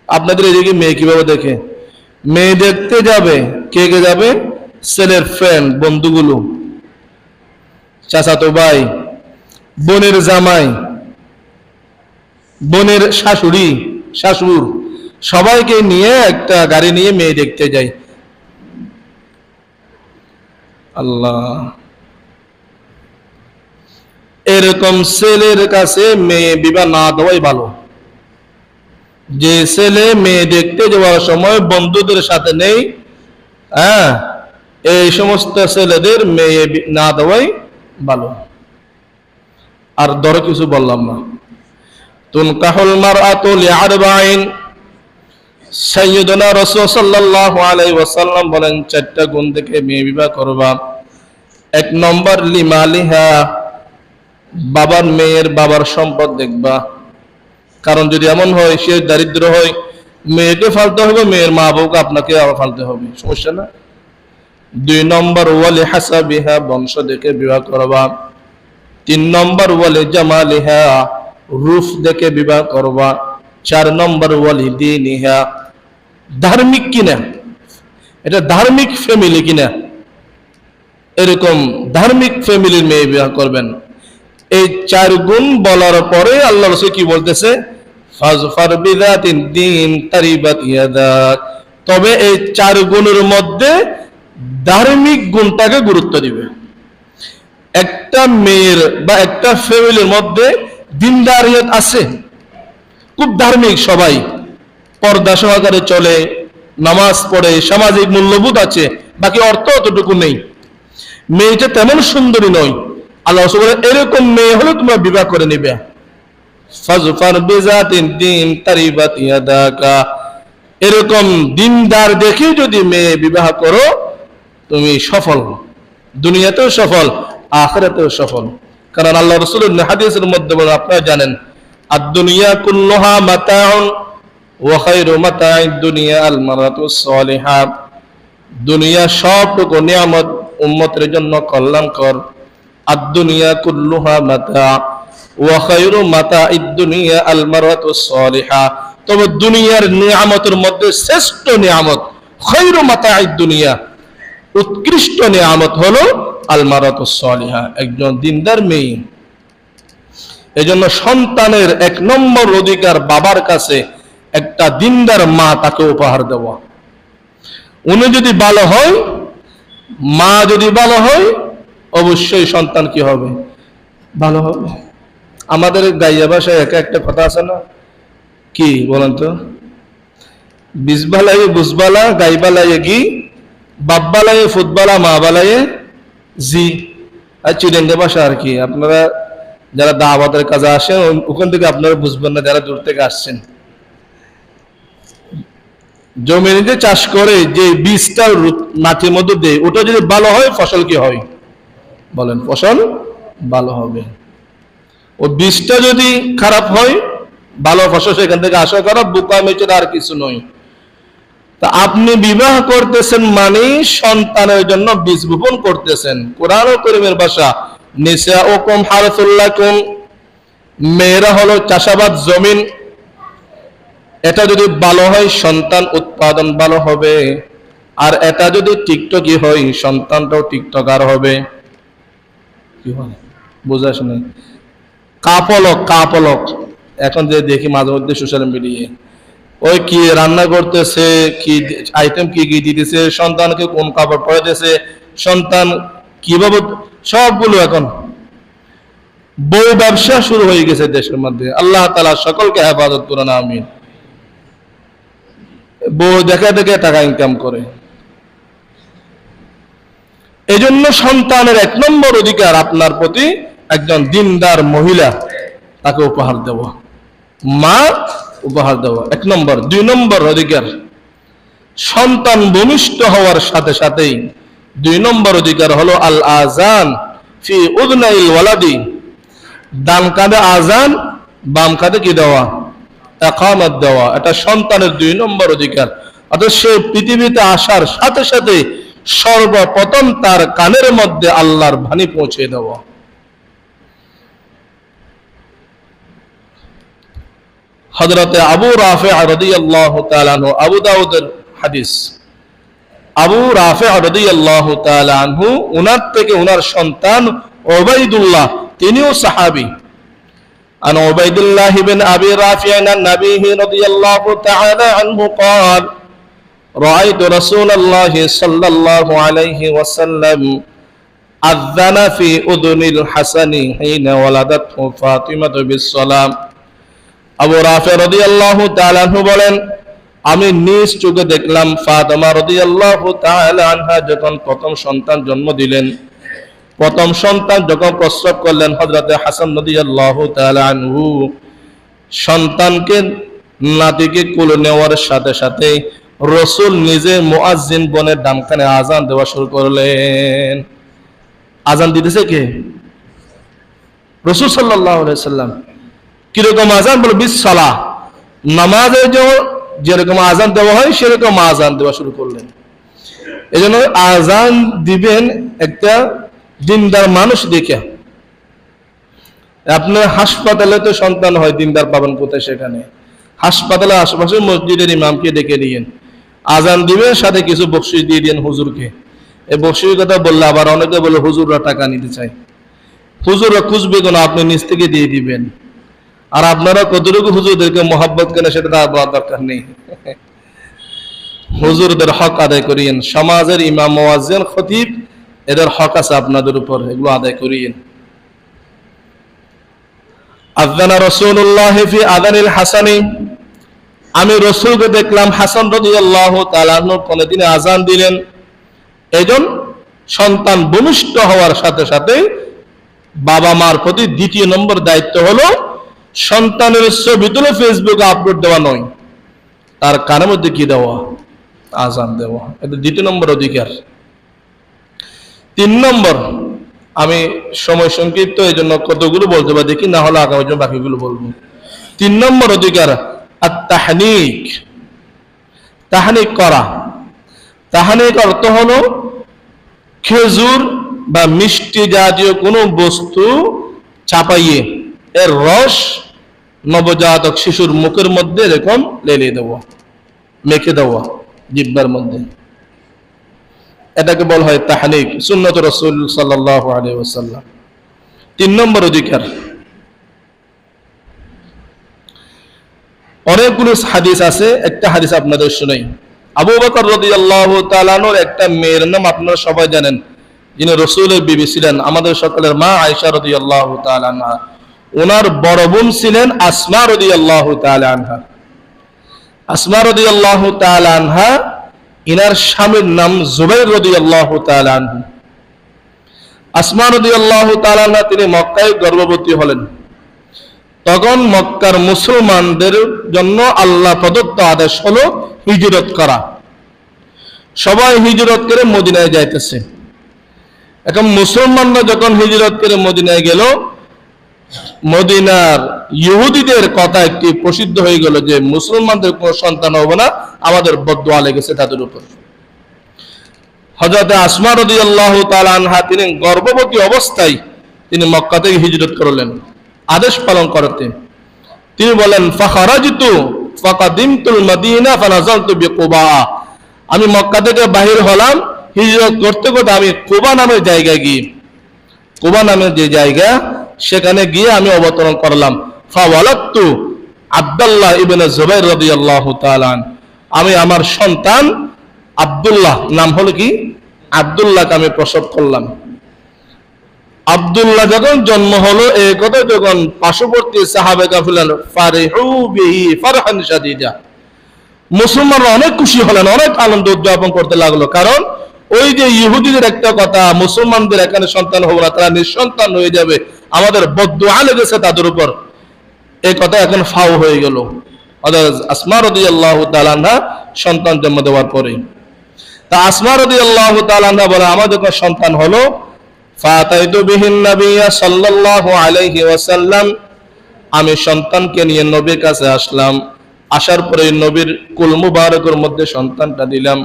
আপনাদের এদিকে মেয়ে কিভাবে দেখে? মেয়ে দেখতে যাবে কে কে যাবে? ছেলের ফ্রেন্ড, বন্ধুগুলো, চাচাতো ভাই, বোনের জামাই, বোনের শাশুড়ি, শাশুড়, সবাইকে নিয়ে একটা গাড়ি নিয়ে মেয়ে দেখতে যায়। আল্লাহ, এরকম ছেলের কাছে মেয়ে বিবাহ না দেওয়াই ভালো। যে ছেলে মেয়ে দেখতে যাওয়ার সময় বন্ধুদের সাথে নেই, এই সমস্ত ছেলেদের মেয়ে না দেওয়াই ভালো। আর ধরো কিছু বললাম না। তুনকাহুল মারআতু লিআরবাইন, সাইয়্যিদুনা রাসূল সাল্লাল্লাহু আলাইহি ওয়াসাল্লাম বলেন 4টা গুণ দেখে মেয়ে বিবাহ করবা। 1 নম্বর, লিমালিহা, বাবার মেয়ের বাবার সম্পদ দেখবা। কারণ যদি এমন হয় সে দারিদ্র হয়, মেয়েকে ফালতে হবে, মেয়ের মা বাবুকে আপনাকে আবার ফালতে হবে, সমস্যা না? 2 নম্বর, ওয়ালি হাসাবিহা, বংশ দেখে বিবাহ করবা। 3 নম্বর, ওয়ালি জামালিহা, রূপ দেখে বিবাহ করবা। 4 নম্বর, ওয়ালি দীনিহা, ধার্মিক কিনা, এটা ধার্মিক ফ্যামিলি কিনা, এরকম ধার্মিক ফ্যামিলির মেয়ে বিবাহ করবেন। এই 4 গুণ বলার পরে আল্লাহ রাসূল কি বলতেছে? ফাজফার বিযাতিদ দ্বীন তারিবাত ইয়াদাক, তবে এই 4 গুণের মধ্যে ধার্মিক গুণটাকে গুরুত্ব দিবে। একটা মেয়ের বা একটা ফ্যামিলির মধ্যে দিনদারিয়ত আছে, খুব ধার্মিক, সবাই পর্দা সহকারে চলে, নামাজ পড়ে, সামাজিক মূল্যবোধ আছে, বাকি অর্থ অতটুকু নেই, মেয়েটা তেমন সুন্দরী নয়, আল্লাহ রাসূল বলেন এরকম মেয়ে হলে তোমরা বিবাহ করে নিবে। ফাজফার বিযাতিদ দ্বীন তারিবাত ইয়াদাকা, এরকম দিনদার দেখে যদি মেয়ে বিবাহ করো তুমি সফল, দুনিয়াতেও সফল, আখিরাতেও সফল। কারণ আল্লাহ রাসূলের হাদিসের মধ্যে বলেন, আপনারা জানেন, আদ-দুনিয়া কুল্লুহা মাতাউন ওয়া খায়রু মাতা'id দুনিয়া আল মারাতুস সালিহা, দুনিয়া সবটুকু নিয়ামত উম্মতের জন্য কল্যাণকর। আদ-দুনিয়া কুল্লুহা মাতা ওয়া খায়রু মাতা'id দুনিয়া আল মারাতুস সালিহা, তবে দুনিয়ার নিয়ামতের মধ্যে শ্রেষ্ঠ নিয়ামত, খায়রু মাতা'id দুনিয়া, উৎকৃষ্ট নিয়ামত হলো আল মারাতুস সালিহা, একজন দিনদার মেয়ে। এজন্য সন্তানের 1 নম্বর অধিকার বাবার কাছে একটা দিনদার মা তাকে উপহার দেওয়া। উনি যদি ভালো হয়, মা যদি ভালো হয়, অবশ্যই সন্তান কি হবে? ভালো হবে। আমাদের গাইয়া ভাষায় একটা কথা আছে না, কি বলেন তো? বিজবালায়ে বুজবালা, গাইবালায়ে গি, বাব্বালায়ে ফুটবালা, মা বালায়ে জি। আর চিরেঙ্গে ভাষা আর কি, আপনারা যারা দাওয়াতের কাজে আসেন ওখান থেকে আপনারা বুঝবেন না, যারা দূর থেকে আসছেন। জমিতে চাষ করে যে বীজটা মাটির মধ্যে দেয়, ওটা যদি ভালো হয় ফসল কি হয়? বলেন, ফসল ভালো হবে। ও বীজটা যদি খারাপ হয়, ভালো ফসল সেখান থেকে আশা করা বোকামি ছাড়া আর কিছু নয়। তা আপনি বিবাহ করতেছেন মানে সন্তানের জন্য বীজ বপন করতেছেন। কোরআন ও কারীমের ভাষা, নিসাউকুম হারসুল লাকুম, মেয়েরা হলো চাষাবাদ জমিন। এটা যদি ভালো হয় সন্তান উৎপাদন ভালো হবে, আর এটা যদি টিকটকি হয় সন্তানটাও টিকটকার হবে। কি হয় বুঝাস না? কাপলক, কাপলক, এখন যে দেখি মাঝে মধ্যে সোশ্যাল মিডিয়ায়, ওই কি রান্না করতেছে, কি আইটেম কি কি দিতেছে, সন্তানকে কোন কাপড় পরে দিতেছে, সন্তান কিভাবে, সবগুলো এখন বউ ব্যবসা শুরু হয়ে গেছে দেশের মধ্যে। আল্লাহ তাআলা সকলকে হেফাজত করুন, আমিন। বউ দেখে দেখে টাকা ইনকাম করে। এজন্য সন্তানের 1 নম্বর অধিকার আপনার প্রতি একজন দিনদার মহিলা, তাকে উপহার দেওয়া, মা উপহার দেওয়া 1 নম্বর। 2 নম্বর অধিকার, সন্তান ভূমিষ্ঠ হওয়ার সাথে সাথেই 2 নম্বর অধিকার হলো আল আযান ফি উযনাইল ওয়ালাদি, ডান কাঁধে আযান, বাম কাঁধে কি দেওয়া, ইকামত দেওয়া। এটা সন্তানের 2 নম্বর অধিকার। অর্থাৎ সে পৃথিবীতে আসার সাথে সাথে সর্বপ্রথম তার কানের মধ্যে আল্লাহর বাণী পৌঁছে দেওয়া। হযরতে আবু রাফি রাদিয়াল্লাহু তাআলা আনহু, আবু দাউদের হাদিস, আবু রাফি রাদিয়াল্লাহু তাআলা আনহু, উনার থেকে উনার সন্তান উবাইদুল্লাহ, তিনিও সাহাবী। عن عبيد الله بن أبي رافع عن أبيه رضي الله تعالى عنه قال رأيت رسول الله صلى الله عليه وسلم أذن في أذن الحسن حين ولدته فاطمة بالصلاة। আবু রাফি রাদিয়াল্লাহু তাআলা আনহু বলেন, আমি নিজ চোখে দেখলাম ফাতেমা রাদিয়াল্লাহু তাআলা আনহা যখন প্রথম সন্তান জন্ম দিলেন, প্রথম সন্তান যখন প্রসব করলেন, হযরতে হাসান রাদিয়াল্লাহু তাআলা আনহু সন্তানকে, নাতিকে কোলে নেওয়ার সাথে সাথে রাসূল নিজে মুয়াজ্জিন বনে ডান কানে আযান দেওয়া শুরু করলেন। আযান দিতেছে কে? রাসূল সাল্লাল্লাহু আলাইহি সাল্লাম। কিরকম আযান? বলে বিসসালাহ, নামাজে যেরকম আযান দেওয়া হয় সেরকম আযান দেওয়া শুরু করলেন। এজন্য আযান দিবেন একটা দিনদার মানুষ দেখে। আপনার হাসপাতালে তো সন্তান হয়, দিনদার পাবেন কোথায়? সেখানে হাসপাতালে আশেপাশে মসজিদের ইমামকে ডেকে নিয়েন, আজান দিবেন, সাথে কিছু বকশিশ দিয়ে দিন হুজুরকে। এই বকশিশের কথা বললে আবার অনেকে বলে হুজুররা টাকা নিতে চায়। হুজুররা খুঁজবে কেন? আপনি নিজ থেকে দিয়ে দিবেন। আর আপনারা কতটুকু হুজুরদেরকে মহাব্বত করেন সেটা বলার দরকার নেই। হুজুরদের হক আদায় করিয়েন। সমাজের ইমাম, মুয়াজ্জিন, খতিব, এদের হক আছে আপনাদের উপর, এগুলো আদায় করিয়েন। আযানা রাসূলুল্লাহ ফি আযানিল হাসানি, আমি রাসূলকে দেখলাম হাসান রাদিয়াল্লাহু তাআলা আনহু কোন দিনে আযান দিলেন। এজন সন্তান ভূমিষ্ঠ হওয়ার সাথে সাথে বাবা মার প্রতি 2 নম্বর দায়িত্ব হলো সন্তানের ছবি তুলে ফেসবুকে আপলোড দেওয়া নয়, তার কানের মধ্যে কি দেওয়া, আযান দেওয়া। এটা 2 নম্বর অধিকার। 3 নম্বর, আমি সময় সংক্ষিপ্ত এই জন্য কতগুলো বলতে পারি দেখি, না হলে আগামী জন্য বাকিগুলো বলবো। 3 নম্বর অধিকার আত-তাহনিক, তাহনিক করা। তাহনিক অর্থ হলো খেজুর বা মিষ্টি জাতীয় কোনো বস্তু চাপাইয়ে এর রস নবজাতক শিশুর মুখের মধ্যে এরকম লেলিয়ে দেওয়া, মেখে দেওয়া জিহ্বার মধ্যে, এটাকে বলা হয় তাহনিক, সুন্নাত রাসূল সাল্লাল্লাহু আলাইহি ওয়াসাল্লাম। 3 নম্বর অধিকার। অনেকগুলো হাদিস আছে, একটা হাদিস আপনাদের শুনাই। আবু বকর রাদিয়াল্লাহু তাআলা আনহুর একটা মেয়ের নাম আপনারা সবাই জানেন, যিনি রাসূলের বিবি ছিলেন, আমাদের সকলের মা আয়েশা রাদিয়াল্লাহু তাআলা আনহা। ওনার বড় বোন ছিলেন আসমা রাদিয়াল্লাহু তাআলা আনহা। আসমা রাদিয়াল্লাহু তাআলা আনহা, ইনার স্বামীর নাম জুবাইর রাদিয়াল্লাহু তাআলা আনহু। আসমা রাদিয়াল্লাহু তাআলা আনহা তিনি মক্কায় গর্ভবতী হলেন। তখন মক্কার মুসলমানদের জন্য আল্লাহ প্রদত্ত আদেশ হলো হিজরত করা। সবাই হিজরত করে মদিনায় যাইতেছে। এখন মুসলমানরা যখন হিজরত করে মদিনায় গেল, মদিনার ইহুদিদের কথা একটি প্রসিদ্ধ হয়ে গেল যে মুসলমানদের কোনো সন্তান হবে না, আমাদের বদদুয়া লেগেছে তাদের উপর। হযরত আসমা রাদিয়াল্লাহু তাআলা আনহা তিনি গর্ভবতী অবস্থায় তিনি মক্কা থেকে হিজরত করলেন আদেশ পালন করতে। তিনি বলেন, ফাখারাজতু ফাকাদিমতুল মাদিনা ফানাযালতু বিকুবা, আমি মক্কা থেকে বাহির হলাম হিজরত করতে করতে আমি কুবা নামের জায়গায় গিয়ে, কুবা নামের যে জায়গা সেখানে গিয়ে আমি অবতরণ করলাম। ফাওয়ালাদতু আব্দুল্লাহ ইবনে জুবাইর রাদিয়াল্লাহু তাআলা, আমি আমার সন্তান আব্দুল্লাহ, নাম হলো কি আব্দুল্লাহকে আমি প্রসব করলাম। আব্দুল্লাহ যখন জন্ম হলো এই কথা যখন পার্শ্ববর্তী সাহাবে কাফিলান ফারিহু বিহি ফারহান শাদীদা, মুসলমানরা অনেক খুশি হলেন, অনেক আনন্দ উদযাপন করতে লাগলো। কারণ ওই যে ইহুদিদের একটা কথা, মুসলমানদের এখানে সন্তান হবে না, তারা নিঃসন্তান হয়ে যাবে, আমাদের বদদুআ লেগেছে তাদের উপর, এই কথা এখন ফাও হয়ে গেল। অর্থাৎ আসমা রাদিয়াল্লাহু তাআলা আনহা সন্তান জন্ম দেওয়ার পরে তা আসমা রাদিয়াল্লাহু তাআলা আনহা বলে আমার যখন সন্তান হলো, ফাতাইতু বিহিন নাবিয়্যা সাল্লাল্লাহু আলাইহি ওয়াসাল্লাম, আমি সন্তানকে নিয়ে নবীর কাছে আসলাম। আসার পরে নবীর কুল মুবারকের মধ্যে সন্তানটা দিলাম।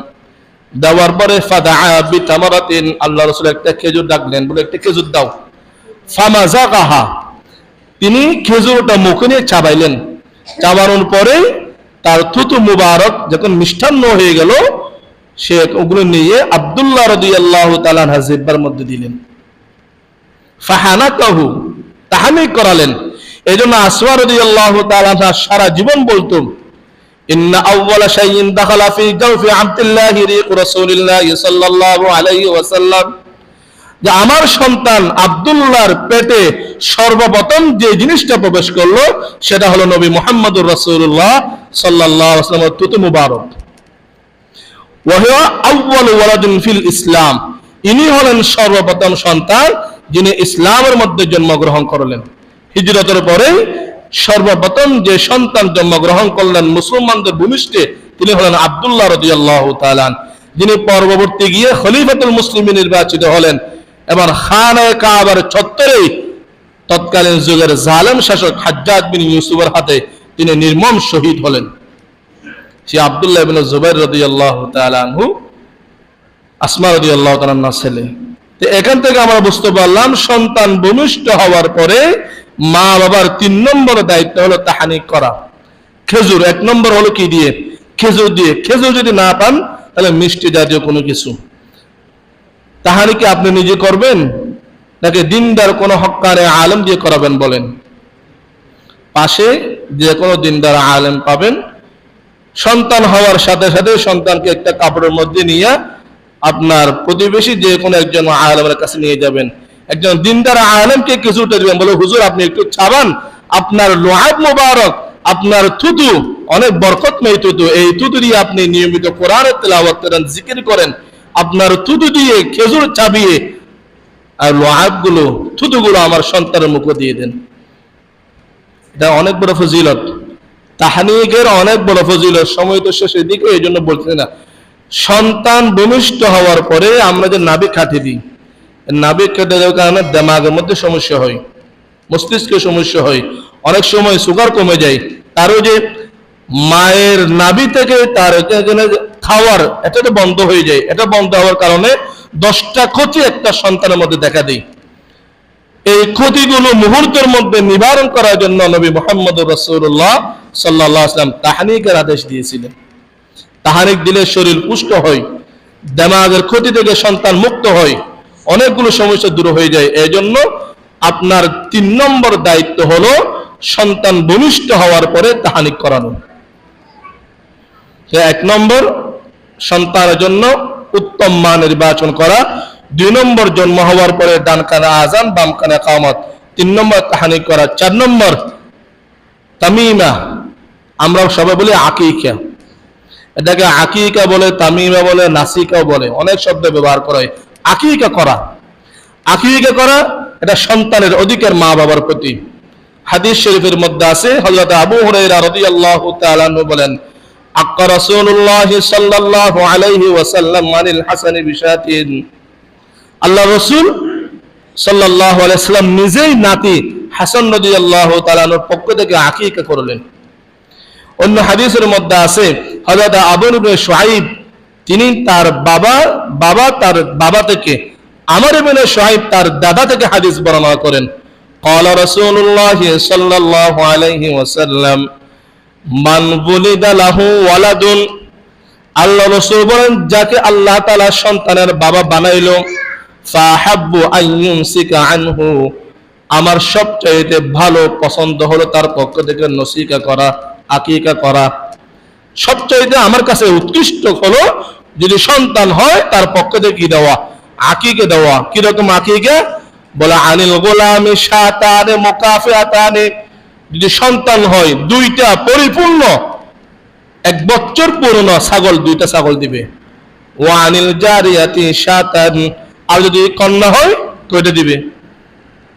দেওয়ার পরে ফাদাআ বিতামারাতিন, আল্লাহ রাসূল একটা খেজুর ডাকলেন, বলে একটা খেজুর দাও। ফামাযাকাহা, তিনি খেজুরটা মুখে নিয়ে চাবাইলেন। চাবানোর পরে তার থুতু মুবারক যখন মিষ্টান্ন হয়ে গেল, সে ওগুলো নিয়ে আব্দুল্লাহ রাদিয়াল্লাহু তাআলা আনহু জিহ্বার মধ্যে দিলেন। ফাহানাকাহু, তাহনিক করালেন। এজন্য আসমা রাদিয়াল্লাহু তাআলা আনহা সারা জীবন বলতো, ইন্না আউওয়ালা শাইইন দাখালা ফি জাওফি আব্দুল্লাহি রিকু রাসূলিল্লাহি সাল্লাল্লাহু আলাইহি ওয়াসাল্লাম, যে আমার সন্তান আব্দুল্লাহর পেটে সর্বপ্রথম যে জিনিসটা প্রবেশ করলো সেটা হলো নবী মুহাম্মদুর রাসূলুল্লাহ সাল্লাল্লাহু আলাইহি ওয়াসাল্লামের থুতু মুবারক। ওয়া হুয়া আউওয়ালু ওয়ালাদিন ফিল ইসলাম, ইনি হলেন সর্বপ্রথম সন্তান যিনি ইসলামের মধ্যে জন্মগ্রহণ করলেন। হিজরতের পরে সর্বপ্রথম যে সন্তান জন্মগ্রহণ করলেন মুসলমানদের ভূমিষ্ঠে, তিনি হলেন আব্দুল্লাহ রাদিয়াল্লাহু তাআলা, যিনি পরবর্তী গিয়ে খলিফাতুল মুসলিমিন নির্বাচিত হলেন এবং খানায়ে কাবার চত্বরে তৎকালীন যুগের জালেম শাসক হাজ্জাজ বিন ইউসুফের হাতে তিনি নির্মম শহীদ হলেন। সে আব্দুল্লাহ ইবনে জুবাইর রাদিয়াল্লাহু তাআলা আনহু আসমা রাদিয়াল্লাহু তাআলা আনহার ছেলে। তো এখান থেকে আমরা বুঝতে পারলাম সন্তান ভূমিষ্ঠ হওয়ার পরে মা বাবার 3 নম্বর দায়িত্ব হলো তাহনিক করা। খেজুর 1 নম্বর হলো কি দিয়ে? খেজুর দিয়ে। খেজুর যদি না পান তাহলে মিষ্টি জাতীয় কোনো কিছু। তাহনিকে আপনি নিজে করবেন নাকি দিনদার কোনো হক্কানে আলেম দিয়ে করাবেন বলেন? পাশে যে কোনো দিনদার আলেম পাবেন, সন্তান হওয়ার সাথে সাথে সন্তানকে একটা কাপড়ের মধ্যে নিয়ে আপনার প্রতিবেশী যে কোনো একজন আলেমের কাছে নিয়ে যাবেন। একজন দিনদার আলেমকে কিছুটা দিবেন, বলে হুজুর আপনি একটু চাবান, আপনার লোহাব মোবারক, আপনার থুতু অনেক বরকতময় থুতু, এই থুতু দিয়ে আপনি নিয়মিত কোরআনের তেলাওয়াত করেন, জিকির করেন, আপনার থুতু দিয়ে খেজুর চাবিয়ে আর লোহাবগুলো থুতুগুলো আমার সন্তানের মুখে দিয়ে দেন। এটা অনেক বড় ফজিলত, তাহনিকের অনেক বড় ফজিলত। সময় তো শেষের দিকে, এই জন্য বলছি না। সন্তান ভূমিষ্ঠ হওয়ার পরে আমরা যে নাভি কাটি দিই, নাভি কেটে দেওয়ার কারণে দিমাগের মধ্যে সমস্যা হয়, মস্তিষ্কে সমস্যা হয়, অনেক সময় সুগার কমে যায়। তারও যে মায়ের নাভি থেকে তার খাওয়ার এটা তো বন্ধ হয়ে যায়। এটা বন্ধ হওয়ার কারণে 10টা ক্ষতি একটা সন্তানের মধ্যে দেখা দেয়। এই ক্ষতিগুলো মুহূর্তের মধ্যে নিবারণ করার জন্য নবী মুহাম্মদুর রাসূলুল্লাহ সাল্লাল্লাহু আলাইহি ওয়াসাল্লাম তাহনিকের আদেশ দিয়েছিলেন। তাহনিক দিলে শরীর পুষ্ট হয়, দিমাগের ক্ষতি থেকে সন্তান মুক্ত হয়, অনেকগুলো সমস্যা দূর হয়ে যায়। এই জন্য আপনার 3 নম্বর দায়িত্ব হলো সন্তান ভূমিষ্ঠ হওয়ার পরে তাহনিক করানো। 1 নম্বর সন্তানের জন্য উত্তম মা নির্বাচন করা, 2 নম্বর জন্ম হওয়ার পরে ডান কানে আযান বাম কানে ইকামত, 3 নম্বর তাহনিক করা, 4 নম্বর তামিমা, আমরা সবাই বলি আকিকা। এটাকে আকিকা বলে, তামিমা বলে, নাসিকাও বলে, অনেক শব্দ ব্যবহার করা হয়। আকিকা করা, আকিকা করা এটা সন্তানের অধিকার মা বাবার প্রতি। হাদিস শরীফের মধ্যে আছে, হযরত আবু হুরায়রা রাদিয়াল্লাহু তাআলা আনহু বলেন, আক্কা রাসূলুল্লাহ সাল্লাল্লাহু আলাইহি ওয়াসাল্লাম আনিল হাসান বিশাতিন, আল্লাহ রাসূল সাল্লাল্লাহু আলাইহি ওয়াসাল্লাম নিজেই নাতি হাসান রাদিয়াল্লাহু তাআলা আনহুর পক্ষ থেকে আকিকা করলেন। অন্য হাদিসের মধ্যে আছে হযরত আবু ইবনে শুআইব, তিনি তার বাবা থেকে, আমর ইবনে শুআইব তার দাদা থেকে হাদিস বর্ণনা করেন। ক্বালা রাসূলুল্লাহ সাল্লাল্লাহু আলাইহি ওয়াসাল্লাম মান বুলিদা লাহু ওয়ালাদুন, আল্লাহ রাসূল বলেন যাকে আল্লাহ তাআলা সন্তানের বাবা বানাইলো, ফাহাব্বু আন ইউমসিকা আনহু আমার সবচাইতে ভালো পছন্দ হলো তার পক্ষ থেকে নসিকা করা, আকিকা করা। সবচাইতে আমার কাছে উৎকৃষ্ট হলো যদি সন্তান হয় তার পক্ষ থেকে কি দেওয়া, আকিকা দেওয়া। কিরকম আকিকা? বলে আনিল গোলামি শাতানে মুকাফিআতানে, যদি সন্তান হয় দুইটা পরিপূর্ণ 1 বছর পুরনো ছাগল, 2টা ছাগল দিবে। ওয়া আনিল জারিয়াতি শাতান, আর যদি কন্যা হয় কয়টা দিবে?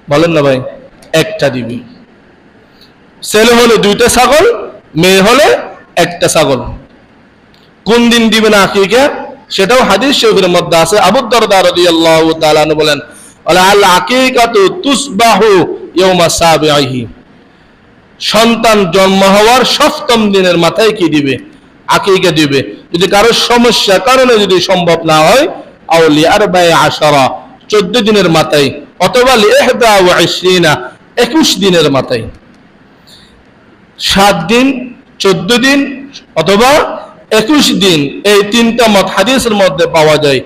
বলেন না ভাই, 1টা দিবে। ছেলে হলে 2টা ছাগল, মেয়ে হলে 1টা ছাগল। কোন দিন দিবে না আকিকা? সেটাও হাদিস শরীফের মধ্যে আছে। আবু দারদা রাদিয়াল্লাহু তাআলা আনহু বলেন, আল আকিকাতু তুসবাহু ইয়াউমা সাবিহি, সন্তান জন্ম হওয়ার 7ম দিনের মাথায় কি দিবে? আকিকা দিবে। যদি কারো সমস্যার কারণে যদি সম্ভব না হয়, আউলি আরবায়ে আশারা, 14 দিনের মাথায়, অথবা লি 21 21 দিনের মাথায়। 7 দিন, 14 দিন অথবা 21 দিন, এই 3টা মত হাদিসের মধ্যে পাওয়া যায়।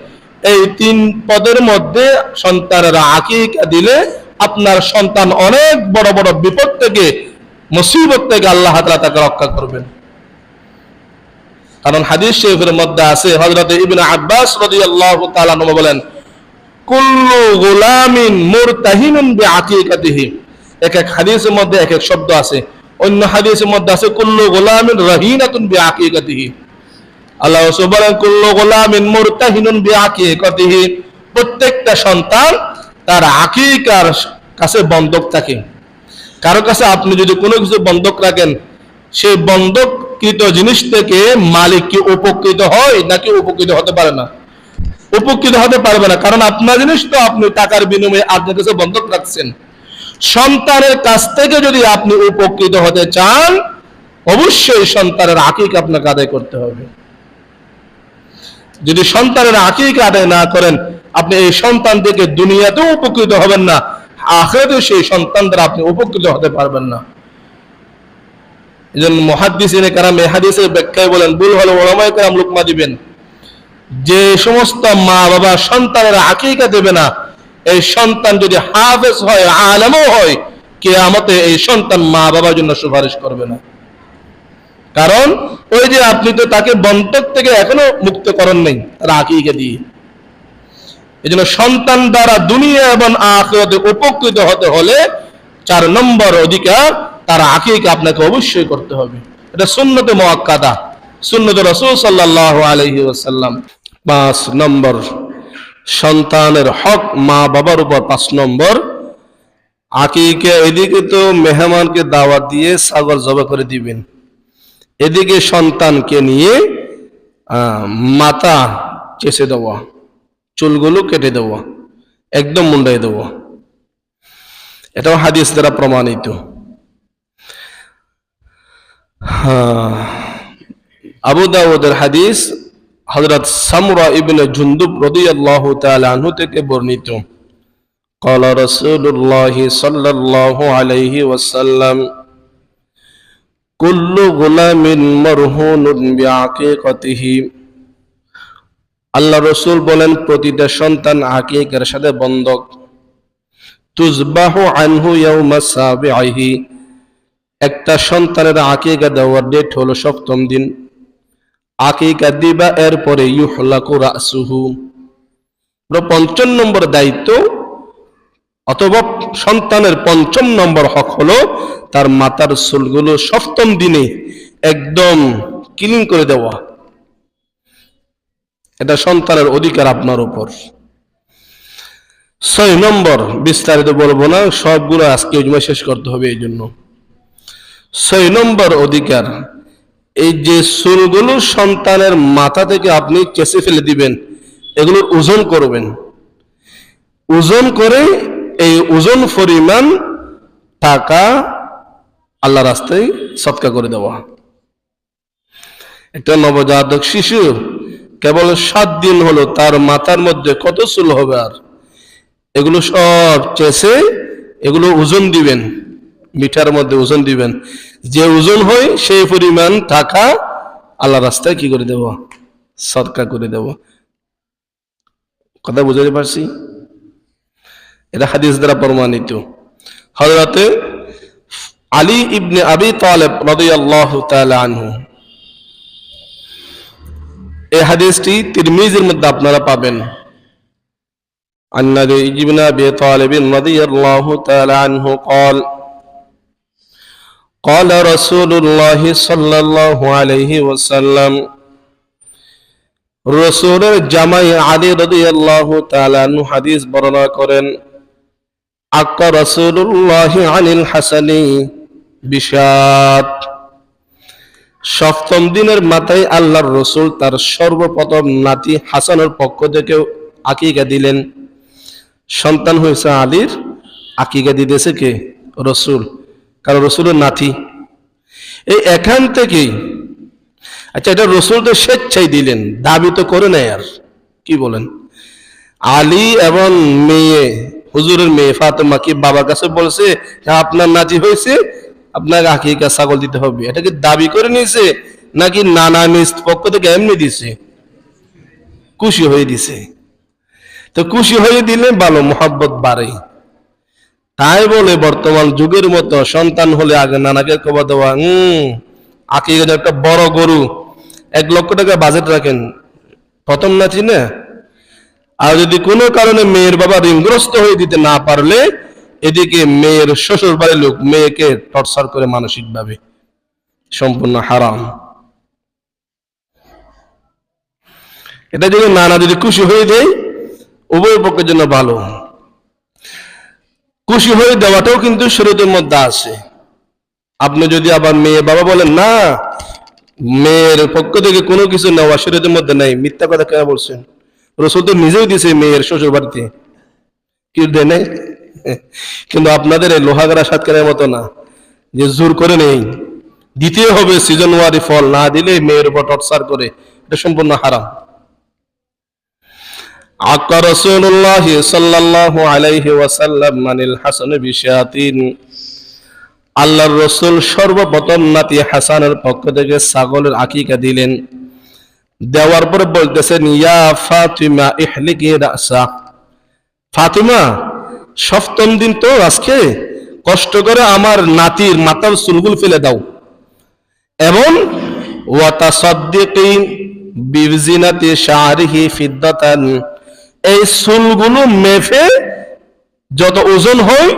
এই 3 পদের মধ্যে সন্তানের আকিকা দিলে আপনার সন্তান অনেক বড় বড় বিপদ থেকে, মুসিবত থেকে আল্লাহ তাআলা তাকে রক্ষা করবেন। কারণ হাদিস শরীফের মধ্যে আছে, হযরত ইবনে আব্বাস রাদিয়াল্লাহু তাআলা আনহু বলেন, কুল্লু গুলামিন মুরতাহিনুন বিআকিকাতিহি। এক হাদিসের মধ্যে এক শব্দ আছে, অন্য হাদিসের মধ্যে আছে কুল্লু গুলামিন রাহিনাতুন বিআকিকাতিহি। আল্লাহ রাসূল বলেন, কুল্লু গুলামিন মুরতাহিনুন বিআকিকাতিহি, প্রত্যেকটা সন্তান তার আকিকার কাছে বন্ধক থাকে। কারো কাছে আপনি যদি কোনো কিছু বন্ধক রাখেন, সেই বন্ধককৃত জিনিস থেকে মালিক কি উপকৃত হয় নাকি উপকৃত হতে পারে না? উপকৃত হতে পারবে না, কারণ আপনার জিনিস তো আপনি টাকার বিনিময়ে আপনার কাছে বন্ধক রাখছেন। সন্তানের কাছ থেকে যদি আপনি উপকৃত হতে চান, অবশ্যই সন্তানের আকিকা আপনাকে আদায় করতে হবে। যদি সন্তানের আকিকা আদায় না করেন, আপনি এই সন্তান থেকে দুনিয়াতেও উপকৃত হবেন না, আখিরাতেও সেই সন্তান দ্বারা আপনি উপকৃত হতে পারবেন না। এজন্য মুহাদ্দিসিনে কেরাম এই হাদিসের ব্যাখ্যায় বলেন, ভুল হলে উলামায়ে কেরাম লুকমা দিবেন, যে সমস্ত মা বাবা সন্তানের আকিকা দেবে না, এই সন্তান যদি হাফেজ হয়, আলেমও হয়, কিয়ামতে এই সন্তান মা বাবার জন্য সুপারিশ করবে না। কারণ ওই যে আপনি তো তাকে বন্ধক থেকে এখনো মুক্ত করেন নাই তার আকিকা দিয়ে। এজন্য সন্তান দ্বারা দুনিয়া এবং আখিরাতে উপকৃত হতে হলে 4 নম্বর অধিকার, তার আকিকা আপনাকে অবশ্যই করতে হবে। এটা সুন্নতে মুআক্কাদা, সুন্নতে রাসূল সাল্লাল্লাহু আলাইহি ওয়াসাল্লাম। 5 নম্বর, সন্তানের হক মা বাবার উপর। 5 নম্বর, আকিকা। এদিকে তো মেহমানকে দাওয়াত দিয়ে ছাগল জবাই করে দিবেন, এদিকে সন্তানকে নিয়ে মাথা চেঁচে দেওয়া, চুলগুলো কেটে দেওয়া, একদম মুন্ডাই দেওয়া, এটাও হাদিস দ্বারা প্রমাণিত। আবু দাউদের হাদিস, হযরত সামরা ইবনে জুনদুব রাদিয়াল্লাহু তাআলা আনহু থেকে বর্ণিত, قال رسول الله صلى الله عليه وسلم كل غلام مرهون بعقيقته। আল্লাহ রাসূল বলেন, প্রতিটা সন্তান আকিকার সাথে বন্ধক। তুজবাহু আনহু ইয়াউমা সাবিহি, একটা সন্তানের আকিকা দেওয়ার ডেট হলো 7ম দিন। আকিকা দিবা, এরপরে ইউহলাকু রাসুহু। 5ম নম্বর দায়িত্ব অথবা সন্তানের 5ম নম্বর হক হলো তার মাথার চুলগুলো 7ম দিনে একদম ক্লিন করে দেওয়া। এটা সন্তানের অধিকার আপনার উপর। 6 নম্বর, বিস্তারিত বলবো না, সবগুলো আজকে জুমা শেষ করতে হবে, এই জন্য 6 নম্বর অধিকার, এই যে চুলগুলো সন্তানের মাথা থেকে আপনি কেচে ফেলে দিবেন, এগুলোর ওজন করবেন। ওজন করে এই ওজন পরিমাণ টাকা আল্লাহ রাস্তায় সদকা করে দেওয়া। একটা নবজাতক শিশু কেবল 7 দিন হলো, তার মাথার মধ্যে কত চুল হবে, আর এগুলো সব চেষে এগুলো ওজন দিবেন, মিটার মধ্যে ওজন দিবেন। যে ওজন হয় সেই পরিমাণ টাকা আল্লাহ রাস্তায় কি করে দেব, সদকা করে দেব। কথা বুঝতে পারছি? এটা হাদিস দ্বারা প্রমাণিত। হযরতে আলী ইবনে আবি তালেব রাদিয়াল্লাহু তাআলা আনহু, এই হাদিসটি তিরমিজির মধ্যে আপনারা পাবেন। আন আলী ইবনে আবি তালেব রাদিয়াল্লাহু তাআলা আনহু قال قال رسول الله صلى الله عليه وسلم, রাসূলের জামাই আলী রাদিয়াল্লাহু তাআলা আনহু হাদিস বর্ণনা করেন, আক্কা রাসূলুল্লাহ আনিল হাসানি বিশাত, সপ্তম দিনের মাথায় আল্লাহর রাসূল তার সর্বপ্রথম নাতি হাসানের পক্ষ থেকে আকিকা দিলেন। সন্তান হয়েছে আলীর, আকিকা দিতেছে কে? রাসূল, কারণ রাসূলের নাতি। এই এখান থেকেই, আচ্ছা এটা রাসূল তো স্বেচ্ছায় দিলেন, দাবি তো করে নাই। আর কি বলেন? আলী এবং মেয়ে, হুজুরের মেয়ে ফাতেমা কি বাবার কাছে বলছে আপনার নাতি হয়েছে, আপনাকে আকিকা ছাগল দিতে হবে? এটা কি দাবি করে নিয়েছে নাকি নানা নিজ পক্ষ থেকে এমনি দিছে? খুশি হয়ে দিছে। তো খুশি হয়ে দিলে ভালো, মোহাব্বত বাড়ে। তাই বলে বর্তমান যুগের মতো সন্তান হলে আগে নানাকে খবর দেওয়া, আকিকার একটা বড় গরু 1 লক্ষ টাকা বাজেট রাখেন, প্রথম নাতি না। আর যদি কোনো কারণে মেয়ের বাবা ঋণগ্রস্ত হয়ে দিতে না পারলে, এদিকে মেয়ের শ্বশুর বাড়ির লোক মেয়েকে টর্চার করে মানসিকভাবে, সম্পূর্ণ হারাম। এটা যদি নানা যদি খুশি হয়ে দেয়, উভয় পক্ষের জন্য ভালো। খুশি হয়ে দেওয়াটাও কিন্তু শরীয়তের মধ্যে আছে। আপনি যদি আবার মেয়ে বাবা বলেন না, মেয়ের পক্ষ থেকে কোনো কিছু নেওয়া শরীয়তের মধ্যে নাই, মিথ্যা কথা কেন বলছেন? রাসূল তো নিজেই দিয়েছে মেয়ের শ্বশুর বাড়িতে, কি দেয় নাই? কিন্তু আপনাদের এই লোহাগড়া সাতকারের মতো না যে জোর করে নেই, দিতে হবে সিজন ওয়ারি ফল, না দিলে মেয়ের উপর টর্চার করে, এটা সম্পূর্ণ হারাম। আক্কা রাসূলুল্লাহ সাল্লাল্লাহু আলাইহি ওয়াসাল্লাম মানিল হাসান বিশাতিন, আল্লাহর রাসূল সর্বপ্রথম নাতি হাসানের পক্ষ থেকে ছাগলের আকিকা দিলেন। দেওয়ার পরে বলতেছেন, ইয়া ফাতিমা ইহলিকি রাসা, ফাতিমা সপ্তম দিন তো আজকে, কষ্ট করে আমার নাতির মাথার চুলগুলো ফেলে দাও, এবং ওয়া তাসাদ্দিকি বিজিনাতি শারিহি ফিদ্দাতান, এই চুলগুলো মেপে যত ওজন হয়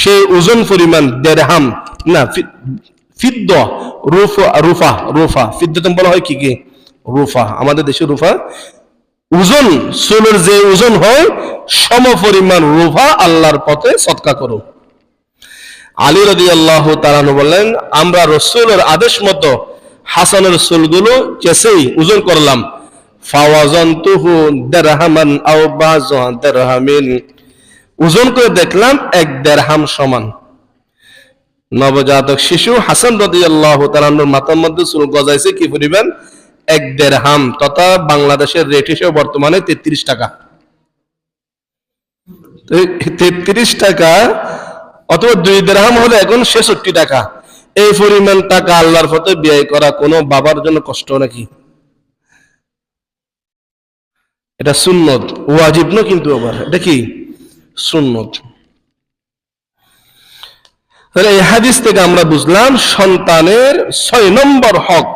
সেই ওজন পরিমাণ দিরহাম, না ফিদ্দা, রুফা ফিদ্দাতান বলা হয় কি রুফা, আমাদের দেশে রুফা, ওজন চুলের যে ওজন হয় সম পরিমাণ রুফা আল্লাহর পথে সদকা করো। আলী রাদিয়াল্লাহু তাআলা বললেন, আমরা রাসূলের আদেশ মতো হাসানের চুলগুলো কেসেই ওজন করলাম। ফাওয়াজানতুহু দিরহামান আও বাযা দিরহামিন, ওজন করে দেখলাম 1 দিরহাম সমান। নবজাতক শিশু হাসান রাদিয়াল্লাহু তাআলার মাথার মধ্যে চুল গজাইছে কি পরিমাণ? 1 দিরহাম, তথা বাংলাদেশের রেট হিসেবে বর্তমানে 33 টাকা। 33 টাকা অথবা 2 দিরহাম হলে এখন 66 টাকা। এই পরিমাণ টাকা আল্লাহর পথে ব্যয় করা কোনো বাবার জন্য কষ্ট নাকি? এটা সুন্নত, ওয়াজিব না কিন্তু, আবার এটা কি সুন্নত। তাহলে এই হাদিস থেকে আমরা বুঝলাম সন্তানের 6 নম্বর হক,